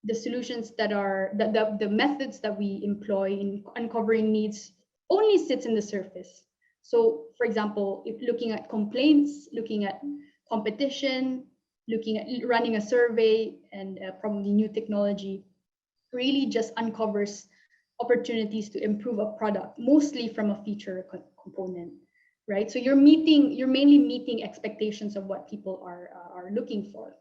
the solutions that are the methods that we employ in uncovering needs only sits in the surface. So, for example, if looking at complaints, looking at competition, looking at running a survey, and probably new technology, really just uncovers opportunities to improve a product, mostly from a feature component, right? So you're mainly meeting expectations of what people are looking for,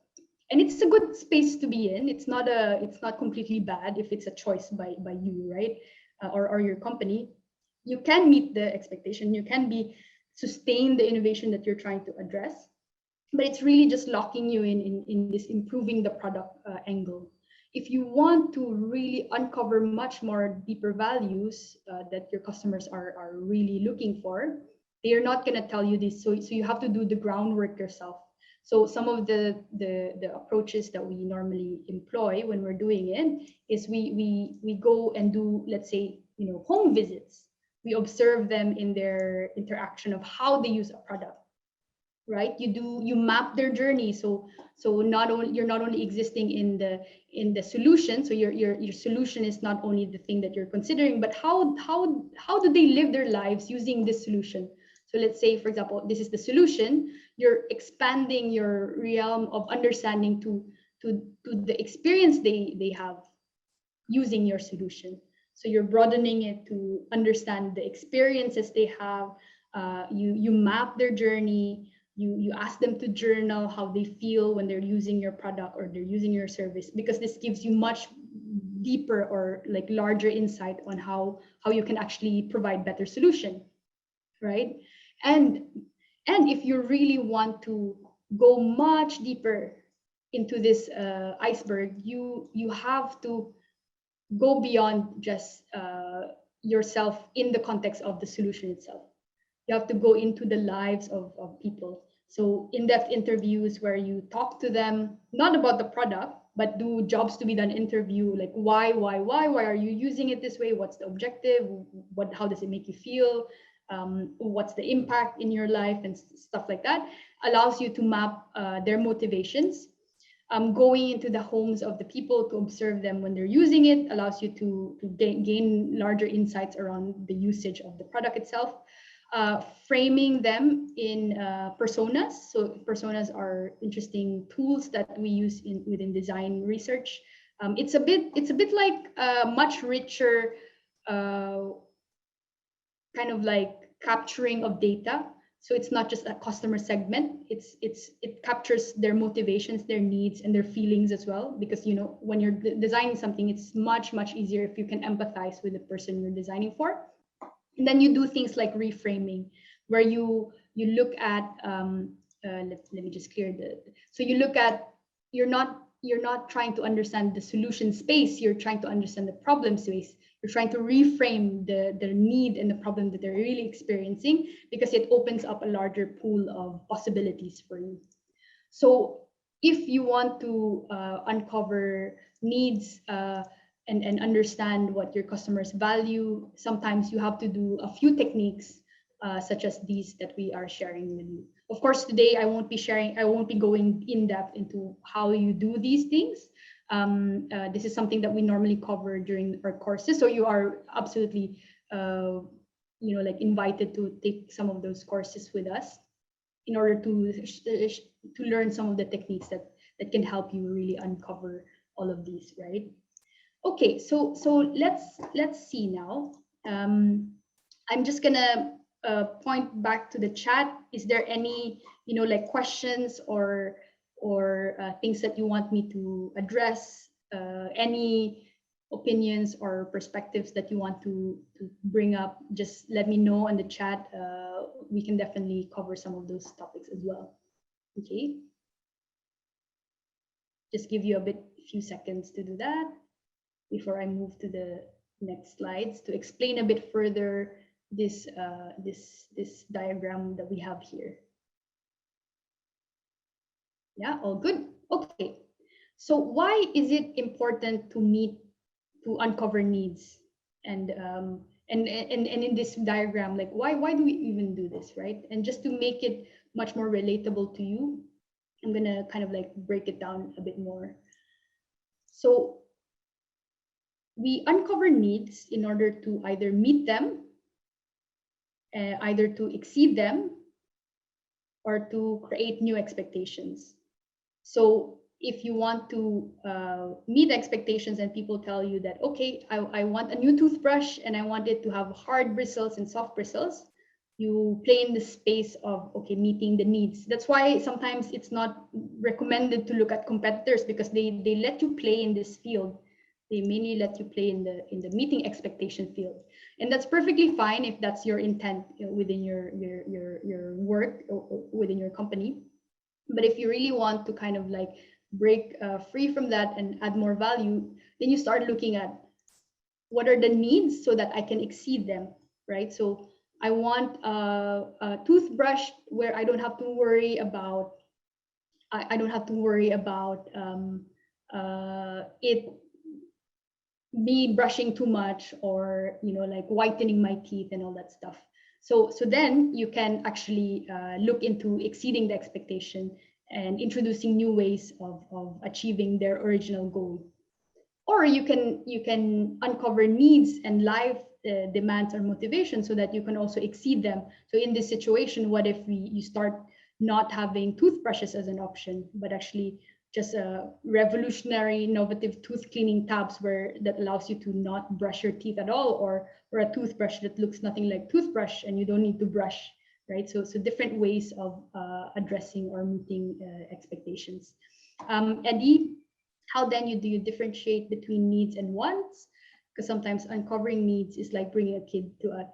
and it's a good space to be in. It's not completely bad if it's a choice by you, right, or your company. You can meet the expectation. You can sustain the innovation that you're trying to address, but it's really just locking you in this improving the product angle. If you want to really uncover much more deeper values that your customers are really looking for, they are not going to tell you this. So you have to do the groundwork yourself. So some of the approaches that we normally employ when we're doing it is we go and do, let's say, home visits. We observe them in their interaction of how they use a product, right? You map their journey. So you're not only existing in the solution. So your solution is not only the thing that you're considering, but how do they live their lives using this solution? So let's say, for example, this is the solution. You're expanding your realm of understanding to the experience they have using your solution. So you're broadening it to understand the experiences they have. You map their journey. You ask them to journal how they feel when they're using your product or they're using your service, because this gives you much deeper or like larger insight on how you can actually provide better solution, right? And if you really want to go much deeper into this iceberg, you have to go beyond just yourself in the context of the solution itself. You have to go into the lives of people. So in-depth interviews where you talk to them, not about the product, but do jobs to be done interview, like why are you using it this way? What's the objective? How does it make you feel? What's the impact in your life and stuff like that, allows you to map their motivations. Going into the homes of the people to observe them when they're using it allows you to gain larger insights around the usage of the product itself. Framing them in personas. So personas are interesting tools that we use within design research. It's a bit like a much richer uh, kind of like capturing of data. So it's not just a customer segment. It captures their motivations, their needs, and their feelings as well. Because when you're designing something, it's much easier if you can empathize with the person you're designing for. And then you do things like reframing, where you look at let me just clear the. So you look at you're not trying to understand the solution space. You're trying to understand the problem space. You're trying to reframe the need and the problem that they're really experiencing, because it opens up a larger pool of possibilities for you. So if you want to uncover needs and understand what your customers value, sometimes you have to do a few techniques such as these that we are sharing with you. Of course, today I won't be going in depth into how you do these things. This is something that we normally cover during our courses. So you are absolutely, like invited to take some of those courses with us in order to learn some of the techniques that can help you really uncover all of these, right? Okay, so let's see now. I'm just gonna point back to the chat. Is there any like questions or things that you want me to address? Any opinions or perspectives that you want to bring up? Just let me know in the chat. We can definitely cover some of those topics as well. Okay. Just give you a few seconds to do that before I move to the next slides to explain a bit further this diagram that we have here. Yeah, all good. Okay. So why is it important to uncover needs? And in this diagram, like why do we even do this, right? And just to make it much more relatable to you, I'm gonna kind of like break it down a bit more. So we uncover needs in order to either meet them, either to exceed them, or to create new expectations. So if you want to meet expectations and people tell you that, okay, I want a new toothbrush and I want it to have hard bristles and soft bristles, you play in the space of, okay, meeting the needs. That's why sometimes it's not recommended to look at competitors, because they let you play in this field. They mainly let you play in the meeting expectation field. And that's perfectly fine if that's your intent within your work or within your company. But if you really want to kind of like break free from that and add more value, then you start looking at what are the needs so that I can exceed them, right? So I want a toothbrush where I don't have to worry about it me brushing too much, or like whitening my teeth and all that stuff. So then you can actually look into exceeding the expectation and introducing new ways of achieving their original goal. Or you can uncover needs and life demands or motivation so that you can also exceed them. So in this situation, what if you start not having toothbrushes as an option, but actually just a revolutionary innovative tooth cleaning tabs that allows you to not brush your teeth at all, or a toothbrush that looks nothing like toothbrush and you don't need to brush, right? So different ways of addressing or meeting expectations. Eddie, how then do you differentiate between needs and wants? Because sometimes uncovering needs is like bringing a kid to a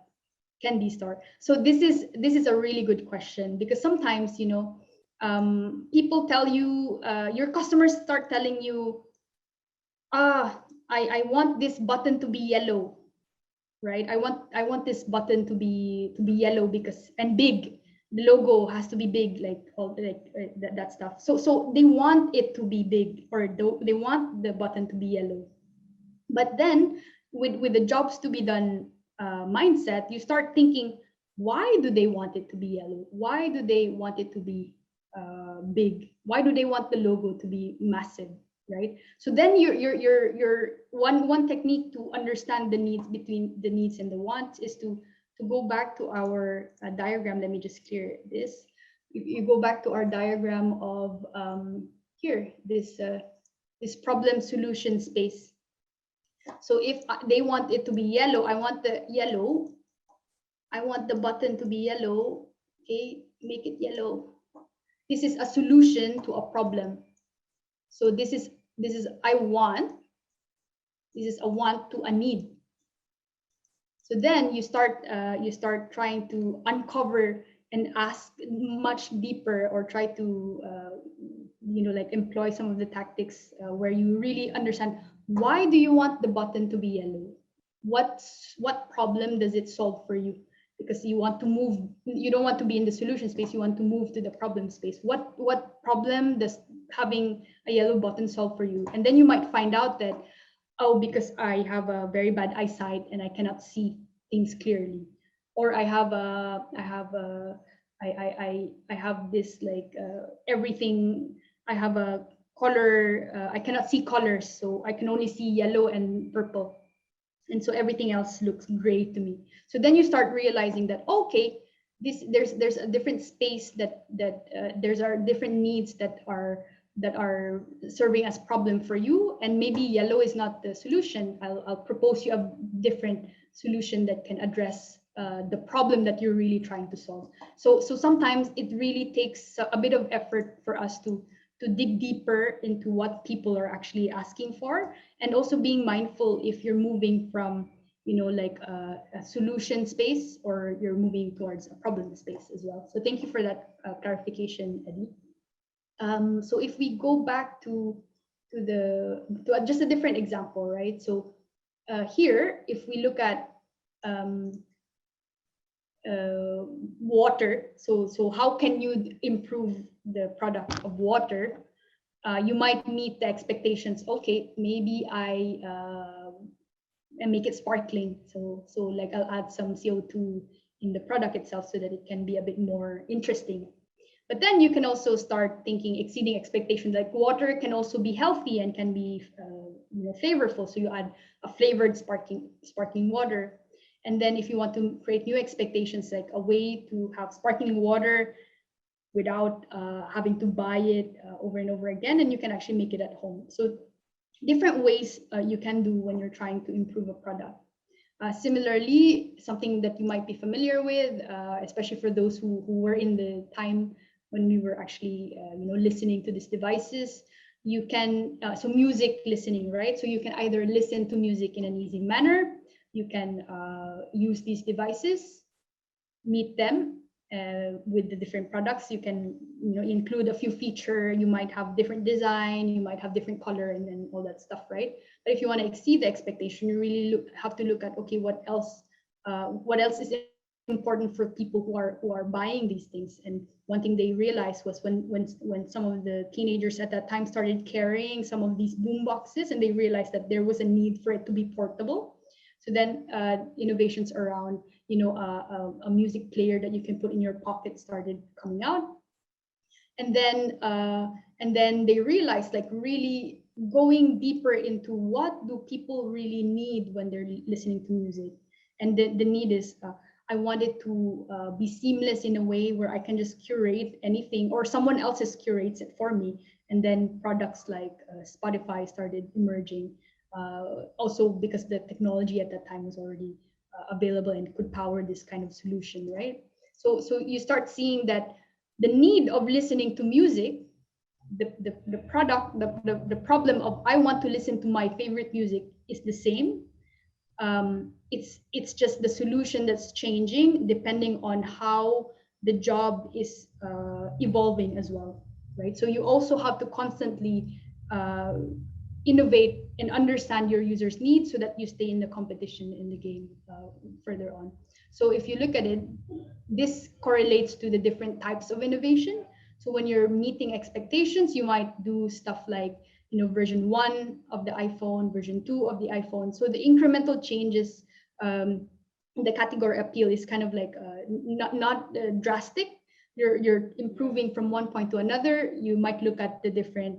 candy store. So this is a really good question, because sometimes people tell you, your customers start telling you, I want this button to be yellow, right? I want this button to be yellow because, and big, the logo has to be big, like all that stuff. So they want it to be big, or they want the button to be yellow. But then with the jobs to be done mindset, you start thinking, why do they want it to be yellow? Why do they want it to be big? Why do they want the logo to be massive, right? So then your one technique to understand the needs, between the needs and the wants, is to go back to our diagram. Let me just clear this. You go back to our diagram of here, this this problem solution space. So if they want it to be yellow, I want the button to be yellow. Okay, make it yellow. This is a solution to a problem. So this is I want. This is a want to a need. So then you start trying to uncover and ask much deeper, or try to like employ some of the tactics where you really understand, why do you want the button to be yellow? What problem does it solve for you? Because you want to move, you don't want to be in the solution space, you want to move to the problem space. What problem does having a yellow button solve for you? And then you might find out that, oh, because I have a very bad eyesight and I cannot see things clearly, or I have this like everything. I have a color. I cannot see colors, so I can only see yellow and purple, and so everything else looks gray to me. So then you start realizing that, okay, there's a different space that there's are different needs that are serving as problem for you, and maybe yellow is not the solution. I'll propose you a different solution that can address the problem that you're really trying to solve. So sometimes it really takes a bit of effort for us to dig deeper into what people are actually asking for, and also being mindful if you're moving from like a solution space, or you're moving towards a problem space as well. So thank you for that clarification, Eddie. So if we go back to just a different example, right? So here, if we look at water, so how can you improve the product of water? You might meet the expectations. Okay, maybe I make it sparkling. So like I'll add some CO2 in the product itself so that it can be a bit more interesting. But then you can also start thinking, exceeding expectations. Like water can also be healthy and can be flavorful. So you add a flavored sparkling water. And then if you want to create new expectations, like a way to have sparkling water without having to buy it over and over again, and you can actually make it at home. So different ways you can do when you're trying to improve a product. Similarly, something that you might be familiar with, especially for those who were in the time when we were actually listening to these devices, you can so music listening, right? So you can either listen to music in an easy manner, you can use these devices, meet them with the different products. You can include a few features. You might have different design, you might have different color, and all that stuff, right? But if you want to exceed the expectation, you really have to look at, okay, what else is important for people who are buying these things. And one thing they realized was when some of the teenagers at that time started carrying some of these boom boxes, and they realized that there was a need for it to be portable. So then innovations around a music player that you can put in your pocket started coming out. And then they realized, like, really going deeper into what do people really need when they're listening to music. And the need is I want it to be seamless in a way where I can just curate anything, or someone else curates it for me. And then products like Spotify started emerging, also because the technology at that time was already available and could power this kind of solution, right? So you start seeing that the need of listening to music, the product, the problem of I want to listen to my favorite music is the same. It's just the solution that's changing depending on how the job is evolving as well, right? So you also have to constantly innovate and understand your users' needs so that you stay in the competition in the game further on. So if you look at it, this correlates to the different types of innovation. So when you're meeting expectations, you might do stuff like version 1 of the iPhone, version 2 of the iPhone. So the incremental changes, the category appeal is kind of like not drastic. You're improving from one point to another. You might look at the different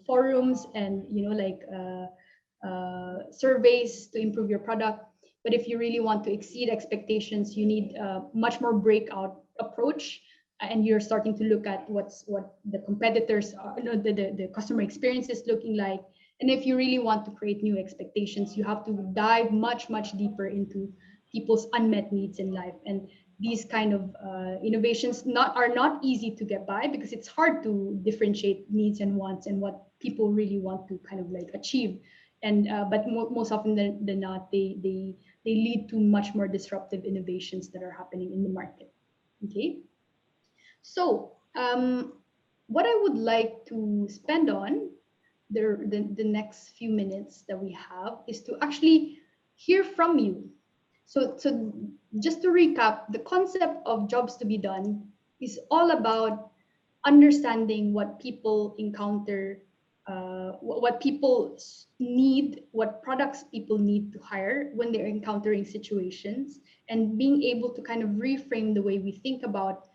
forums and surveys to improve your product. But if you really want to exceed expectations, you need a much more breakout approach and you're starting to look at what the competitors are, the customer experience is looking like. And if you really want to create new expectations, you have to dive much deeper into people's unmet needs in life. And these kind of innovations are not easy to get by, because it's hard to differentiate needs and wants and what people really want to kind of like achieve. And but most often than not, they lead to much more disruptive innovations that are happening in the market. Okay. So what I would like to spend on the next few minutes that we have is to actually hear from you. So just to recap, the concept of jobs to be done is all about understanding what people encounter, what people need, what products people need to hire when they're encountering situations, and being able to kind of reframe the way we think about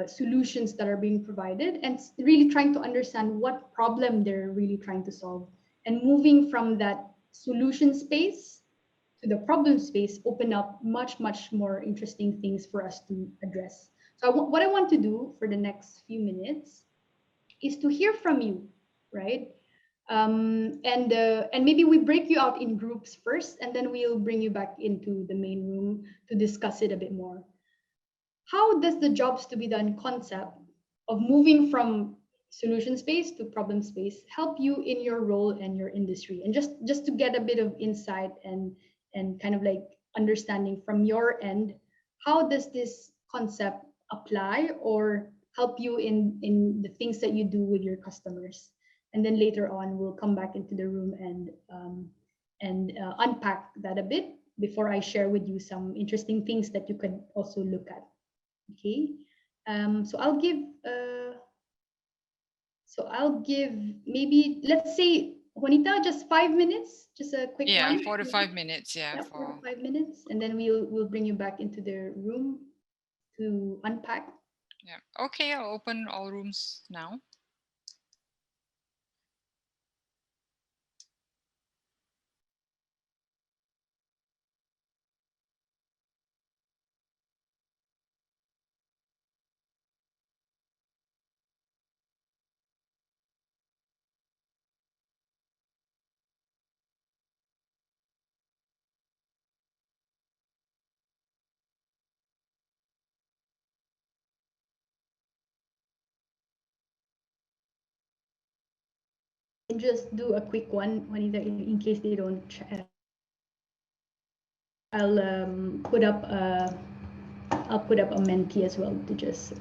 solutions that are being provided, and really trying to understand what problem they're really trying to solve, and moving from that solution space to the problem space open up much more interesting things for us to address. So what I want to do for the next few minutes is to hear from you, right? And maybe we break you out in groups first, and then we'll bring you back into the main room to discuss it a bit more. How does the jobs to be done concept of moving from solution space to problem space help you in your role and your industry? And just to get a bit of insight and kind of like understanding from your end, how does this concept apply or help you in the things that you do with your customers? And then later on, we'll come back into the room and unpack that a bit before I share with you some interesting things that you can also look at. Okay, so I'll give maybe, let's say, Juanita, just 5 minutes, just a quick Yeah, one. 4 to 5 minutes. Yeah, 4 to 5 minutes, and then we'll bring you back into the room to unpack. Yeah. Okay, I'll open all rooms now. And just do a quick one, Juanita, in case they don't. I'll put up a Menti as well to just.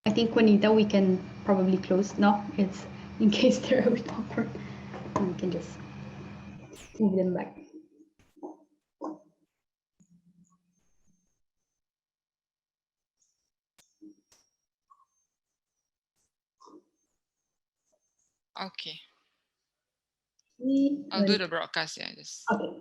I think Juanita, we can probably close. No, it's in case they're a bit awkward. We can just move them back. Okay. We I'll do went- the broadcast. Yeah, just. Okay.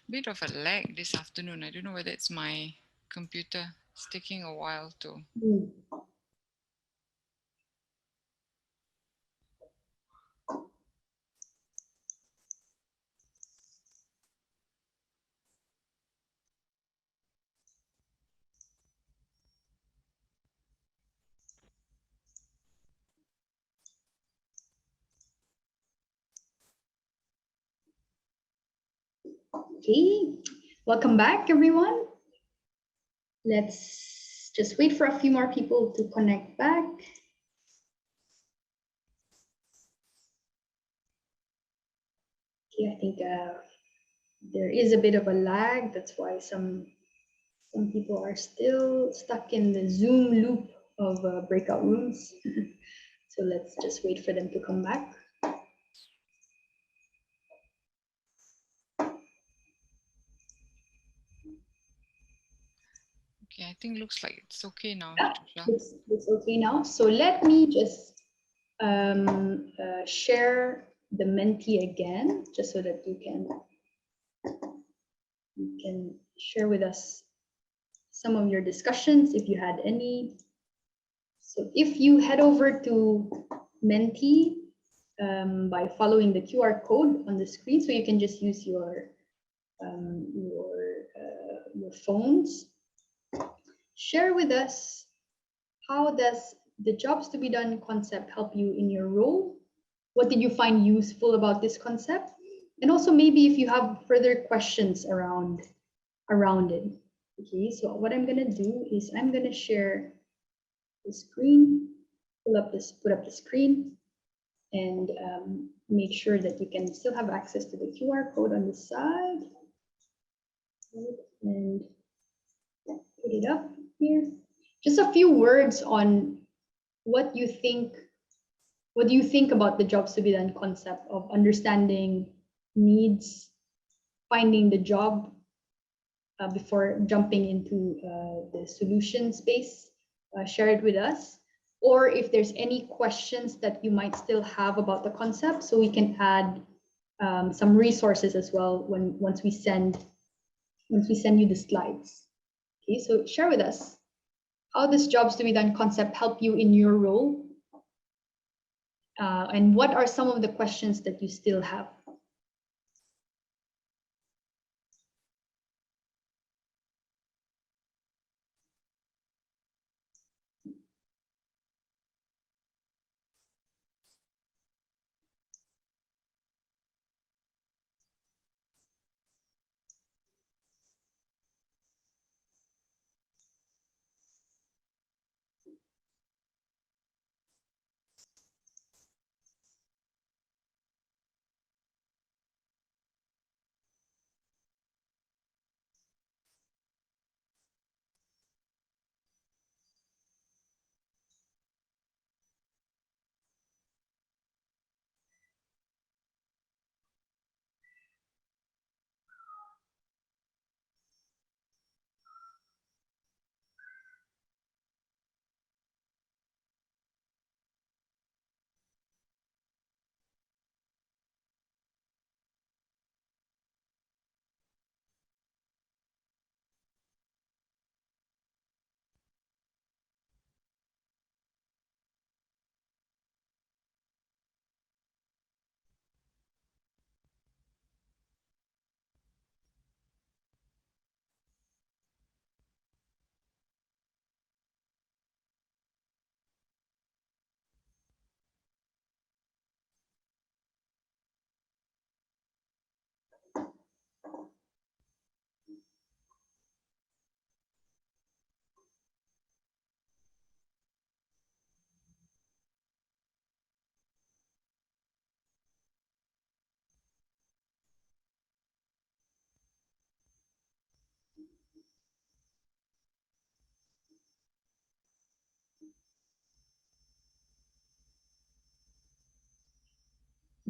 Bit of a lag this afternoon. I don't know whether it's my computer. It's taking a while to. Okay, welcome back, everyone. Let's just wait for a few more people to connect back. Okay, I think there is a bit of a lag. That's why some people are still stuck in the Zoom loop of breakout rooms. So let's just wait for them to come back. Okay, I think looks like it's okay now. Yeah, Trisha. looks okay now. So let me just share the Menti again, just so that you can share with us some of your discussions if you had any. So if you head over to Menti by following the QR code on the screen, so you can just use your phones. Share with us, how does the jobs to be done concept help you in your role? What did you find useful about this concept? And also maybe if you have further questions around it. Okay, so what I'm gonna do is I'm gonna share the screen, put up the screen, and make sure that you can still have access to the QR code on the side. And put it up here. Just a few words on what you think. What do you think about the jobs to be done concept of understanding needs, finding the job before jumping into the solution space? Share it with us. Or if there's any questions that you might still have about the concept, so we can add some resources as well once we send you the slides. Okay, so share with us, how does jobs to be done concept help you in your role? And what are some of the questions that you still have?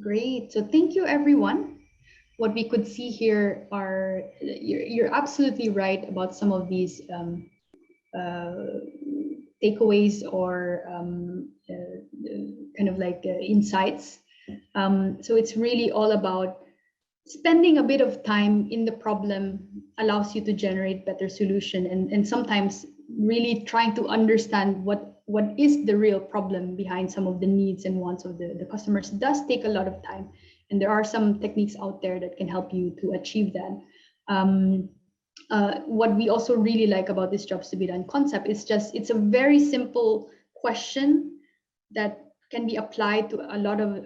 Great. So thank you, everyone. What we could see here are, you're absolutely right about some of these takeaways or kind of like insights. So it's really all about spending a bit of time in the problem allows you to generate better solution, and sometimes really trying to understand what is the real problem behind some of the needs and wants of the customers does take a lot of time. And there are some techniques out there that can help you to achieve that. What we also really like about this jobs to be done concept is just, it's a very simple question that can be applied to a lot of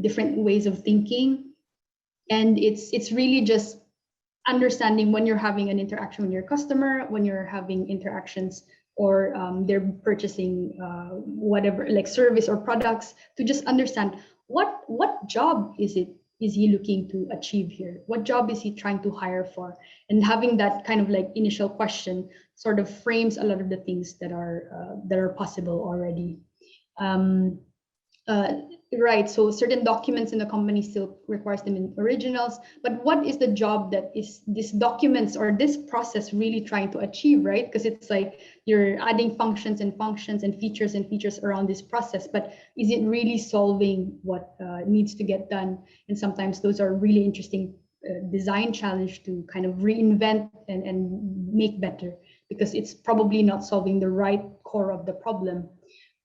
different ways of thinking. And it's really just understanding when you're having an interaction with your customer, when you're having interactions or they're purchasing whatever, like service or products, to just understand what job is he looking to achieve here? What job is he trying to hire for? And having that kind of like initial question sort of frames a lot of the things that are possible already. Right, so certain documents in the company still requires them in originals, but what is the job that is this documents or this process really trying to achieve, right? Because it's like you're adding functions and features around this process, but is it really solving what needs to get done? And sometimes those are really interesting design challenge to kind of reinvent and make better, because it's probably not solving the right core of the problem.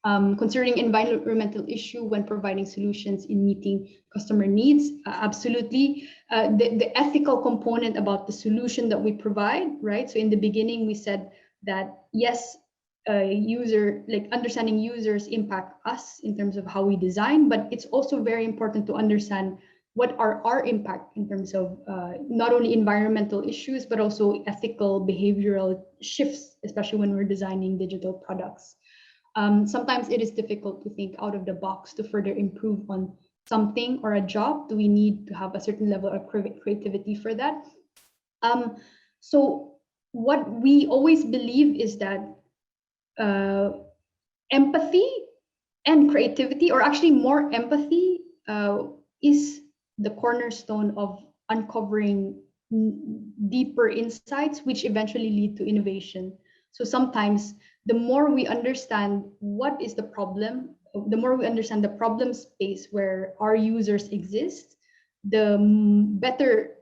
Considering environmental issue when providing solutions in meeting customer needs, absolutely. The ethical component about the solution that we provide, right? So in the beginning, we said that yes, understanding users impact us in terms of how we design, but it's also very important to understand what are our impact in terms of not only environmental issues, but also ethical behavioral shifts, especially when we're designing digital products. Sometimes it is difficult to think out of the box to further improve on something or a job. Do we need to have a certain level of creativity for that? So what we always believe is that empathy and creativity, or actually more empathy, is the cornerstone of uncovering deeper insights, which eventually lead to innovation. So sometimes the more we understand what is the problem, the more we understand the problem space where our users exist, the better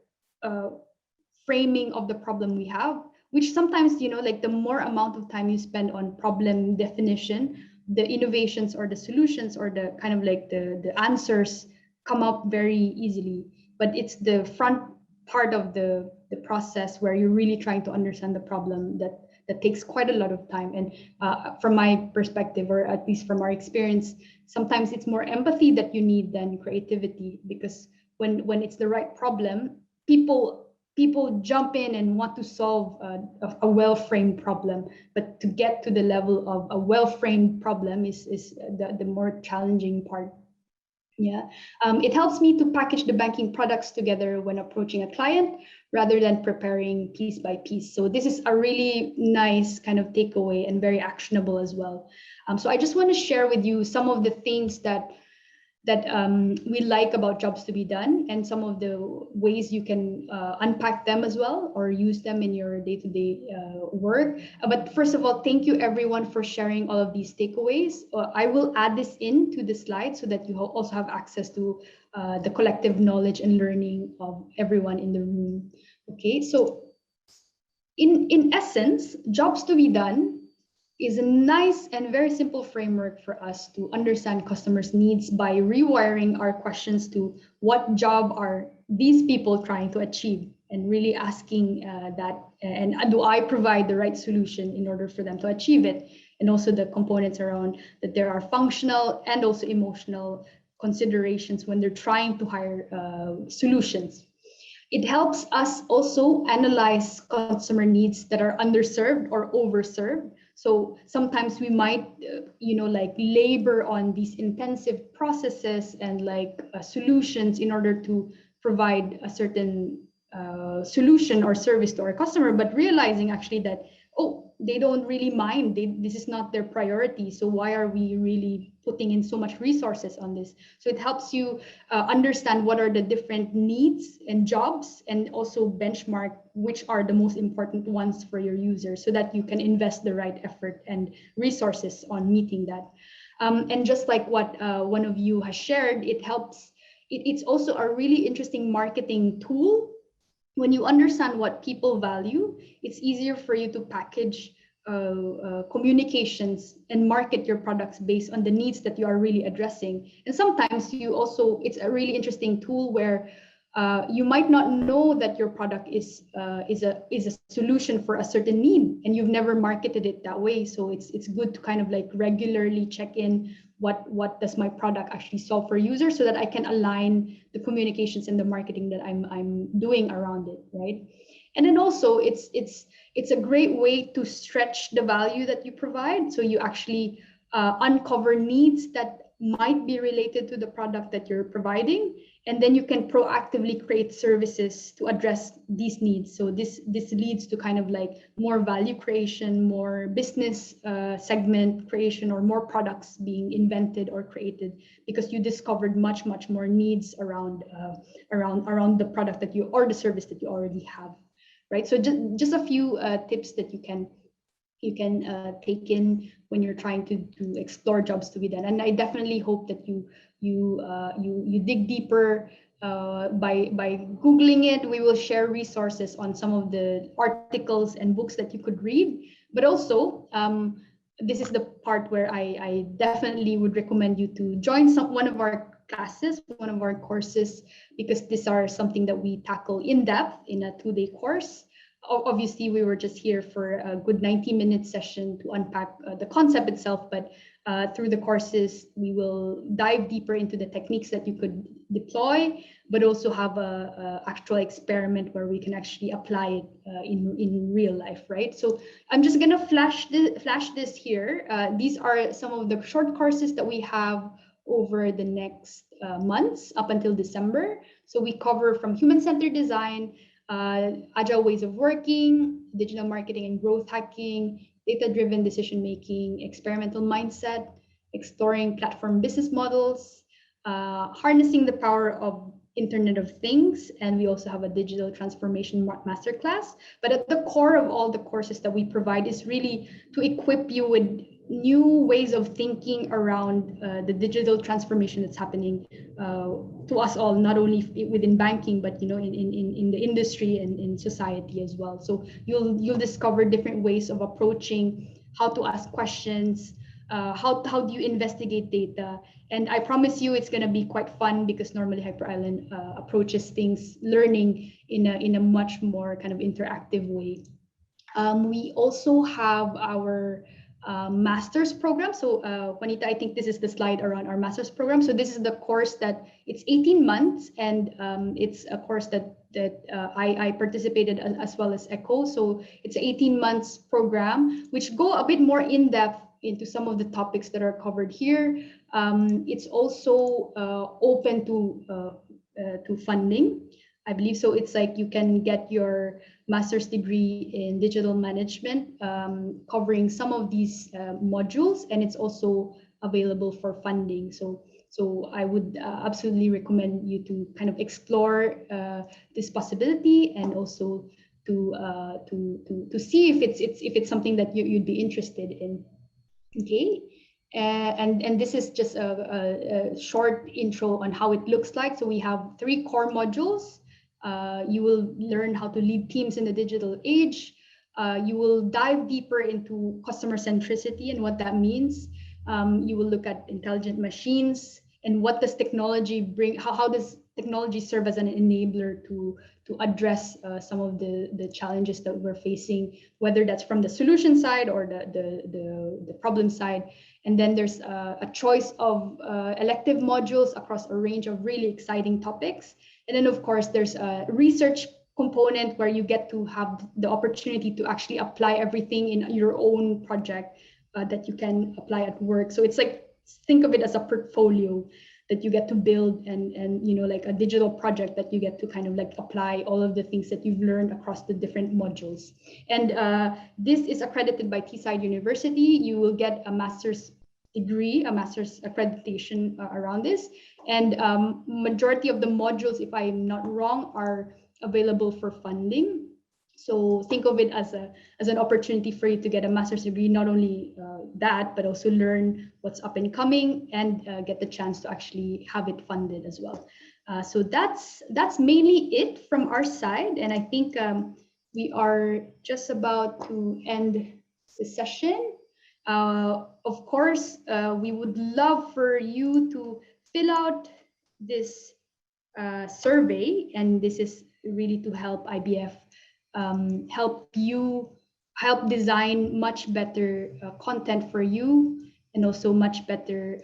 framing of the problem we have, which sometimes, like the more amount of time you spend on problem definition, the innovations or the solutions or the kind of like the answers come up very easily. But it's the front part of the process where you're really trying to understand the problem that takes quite a lot of time. And from my perspective, or at least from our experience, sometimes it's more empathy that you need than creativity, because when it's the right problem, people jump in and want to solve a well-framed problem. But to get to the level of a well-framed problem is the more challenging part. Yeah, it helps me to package the banking products together when approaching a client rather than preparing piece by piece. So this is a really nice kind of takeaway and very actionable as well. So I just want to share with you some of the things that we like about jobs to be done, and some of the ways you can unpack them as well or use them in your day-to-day work. But first of all, thank you everyone for sharing all of these takeaways. I will add this into the slide so that you also have access to the collective knowledge and learning of everyone in the room. Okay, so in essence, jobs to be done is a nice and very simple framework for us to understand customers' needs by rewiring our questions to what job are these people trying to achieve, and really asking that, and do I provide the right solution in order for them to achieve it? And also the components around that there are functional and also emotional considerations when they're trying to hire solutions. It helps us also analyze customer needs that are underserved or overserved. So sometimes we might, like labor on these intensive processes and like solutions in order to provide a certain solution or service to our customer, but realizing actually that, oh, they don't really mind. This is not their priority. So why are we really putting in so much resources on this? So it helps you understand what are the different needs and jobs, and also benchmark which are the most important ones for your users, so that you can invest the right effort and resources on meeting that. And just like what one of you has shared, it helps. It's also a really interesting marketing tool. When you understand what people value, it's easier for you to package communications and market your products based on the needs that you are really addressing. And sometimes you also, it's a really interesting tool where you might not know that your product is a solution for a certain need, and you've never marketed it that way. So it's good to kind of like regularly check in what does my product actually solve for users, so that I can align the communications and the marketing that I'm doing around it, right? And then also it's a great way to stretch the value that you provide. So you actually uncover needs that might be related to the product that you're providing, and then you can proactively create services to address these needs. So this leads to kind of like more value creation, more business segment creation, or more products being invented or created, because you discovered much more needs around the product that you, or the service that you already have, right? So just a few tips that you can take in when you're trying to explore jobs to be done. And I definitely hope that you dig deeper by Googling it. We will share resources on some of the articles and books that you could read. But also, this is the part where I definitely would recommend you to join one of our classes, one of our courses, because these are something that we tackle in depth in a 2-day course. Obviously, we were just here for a good 90-minute session to unpack the concept itself, but through the courses, we will dive deeper into the techniques that you could deploy, but also have a actual experiment where we can actually apply it in real life, right? So I'm just gonna flash this here. These are some of the short courses that we have over the next months up until December. So we cover from human-centered design, agile ways of working, digital marketing and growth hacking, data-driven decision-making, experimental mindset, exploring platform business models, harnessing the power of Internet of Things, and we also have a digital transformation masterclass. But at the core of all the courses that we provide is really to equip you with new ways of thinking around the digital transformation that's happening to us all, not only within banking, but in the industry and in society as well. So you'll discover different ways of approaching how to ask questions, how do you investigate data. And I promise you it's going to be quite fun, because normally Hyper Island approaches things, learning in a much more kind of interactive way. We also have our master's program. So Juanita, I think this is the slide around our master's program. So this is the course that it's 18 months, and it's a course that I participated as well as ECHO. So it's an 18 months program, which go a bit more in depth into some of the topics that are covered here. It's also open to funding, I believe. So it's like you can get your master's degree in digital management, covering some of these modules, and it's also available for funding. So I would absolutely recommend you to kind of explore this possibility, and also to see if it's something that you'd be interested in. Okay. And this is just a short intro on how it looks like. So we have 3 core modules. You will learn how to lead teams in the digital age. You will dive deeper into customer centricity and what that means. You will look at intelligent machines and what does technology bring, how does technology serve as an enabler to address some of the challenges that we're facing, whether that's from the solution side or the problem side. And then there's a choice of elective modules across a range of really exciting topics. And then, of course, there's a research component where you get to have the opportunity to actually apply everything in your own project that you can apply at work. So it's like, think of it as a portfolio that you get to build, and you know, like a digital project that you get to kind of like apply all of the things that you've learned across the different modules. And this is accredited by Teesside University. You will get a master's degree, a master's accreditation around this. And majority of the modules, if I'm not wrong, are available for funding. So think of it as an opportunity for you to get a master's degree, not only that, but also learn what's up and coming, and get the chance to actually have it funded as well. So that's mainly it from our side. And I think we are just about to end the session. Of course, we would love for you to fill out this survey, and this is really to help IBF help design much better content for you, and also much better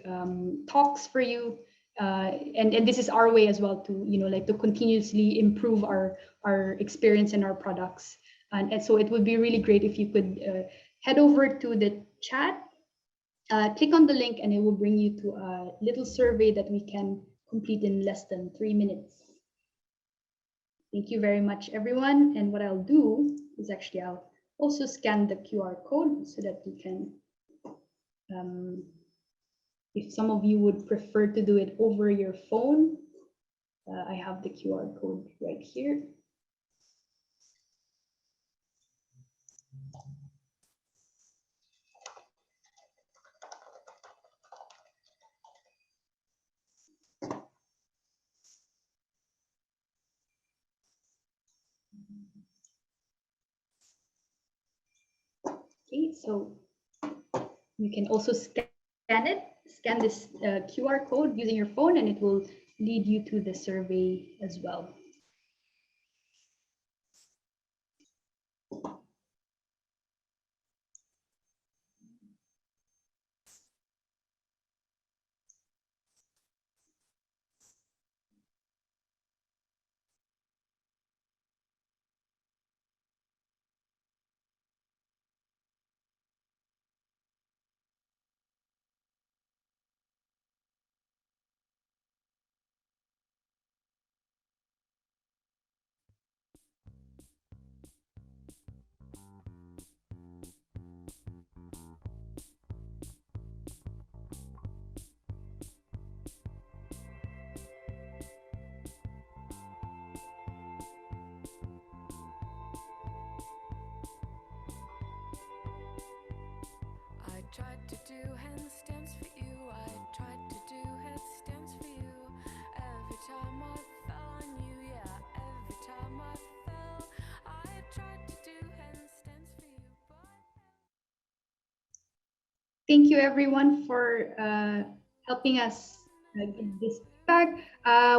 talks for you. And this is our way as well to, you know, like to continuously improve our experience and our products. And so it would be really great if you could head over to the chat, click on the link, and it will bring you to a little survey that we can complete in less than 3 minutes. Thank you very much, everyone. And what I'll do is actually I'll also scan the QR code so that you can, if some of you would prefer to do it over your phone, I have the QR code right here. Okay, so you can also scan this QR code using your phone, and it will lead you to the survey as well. Tried to do handstands for you. I tried to do headstands for you. Every time I fell on you, yeah. Every time I fell, I tried to do handstands for you. Thank you, everyone, for helping us get this back.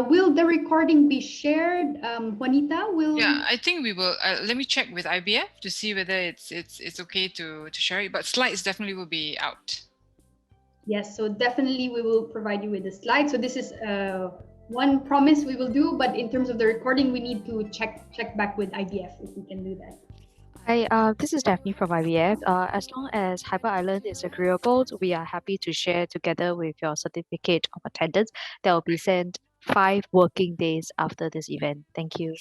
Will the recording be shared? Juanita, will? Yeah, I think we will. Let me check with IBF to see whether it's okay to share it. But slides definitely will be out. Yes, so definitely we will provide you with the slide. So this is one promise we will do, but in terms of the recording, we need to check back with IBF if we can do that. Hi, this is Daphne from IBF. As long as Hyper Island is agreeable, we are happy to share together with your certificate of attendance that will be sent 5 working days after this event. Thank you.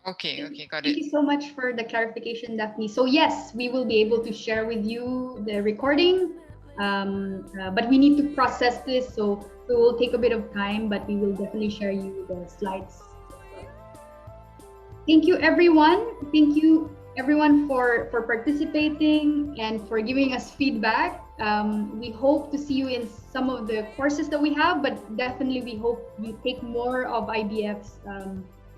Okay, got Thank it. you so much for the clarification, Daphne. So yes, we will be able to share with you the recording, but we need to process this, so it will take a bit of time, but we will definitely share you the slides. Thank you, everyone. Thank you, everyone, for participating and for giving us feedback. We hope to see you in some of the courses that we have, but definitely we hope you take more of IBF's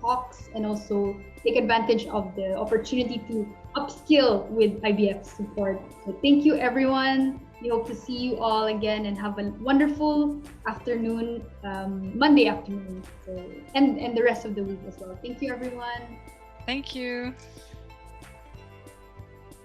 talks and also take advantage of the opportunity to upskill with IBF support. So thank you, everyone. We hope to see you all again and have a wonderful afternoon, Monday afternoon, so, and the rest of the week as well. Thank you, everyone. Thank you.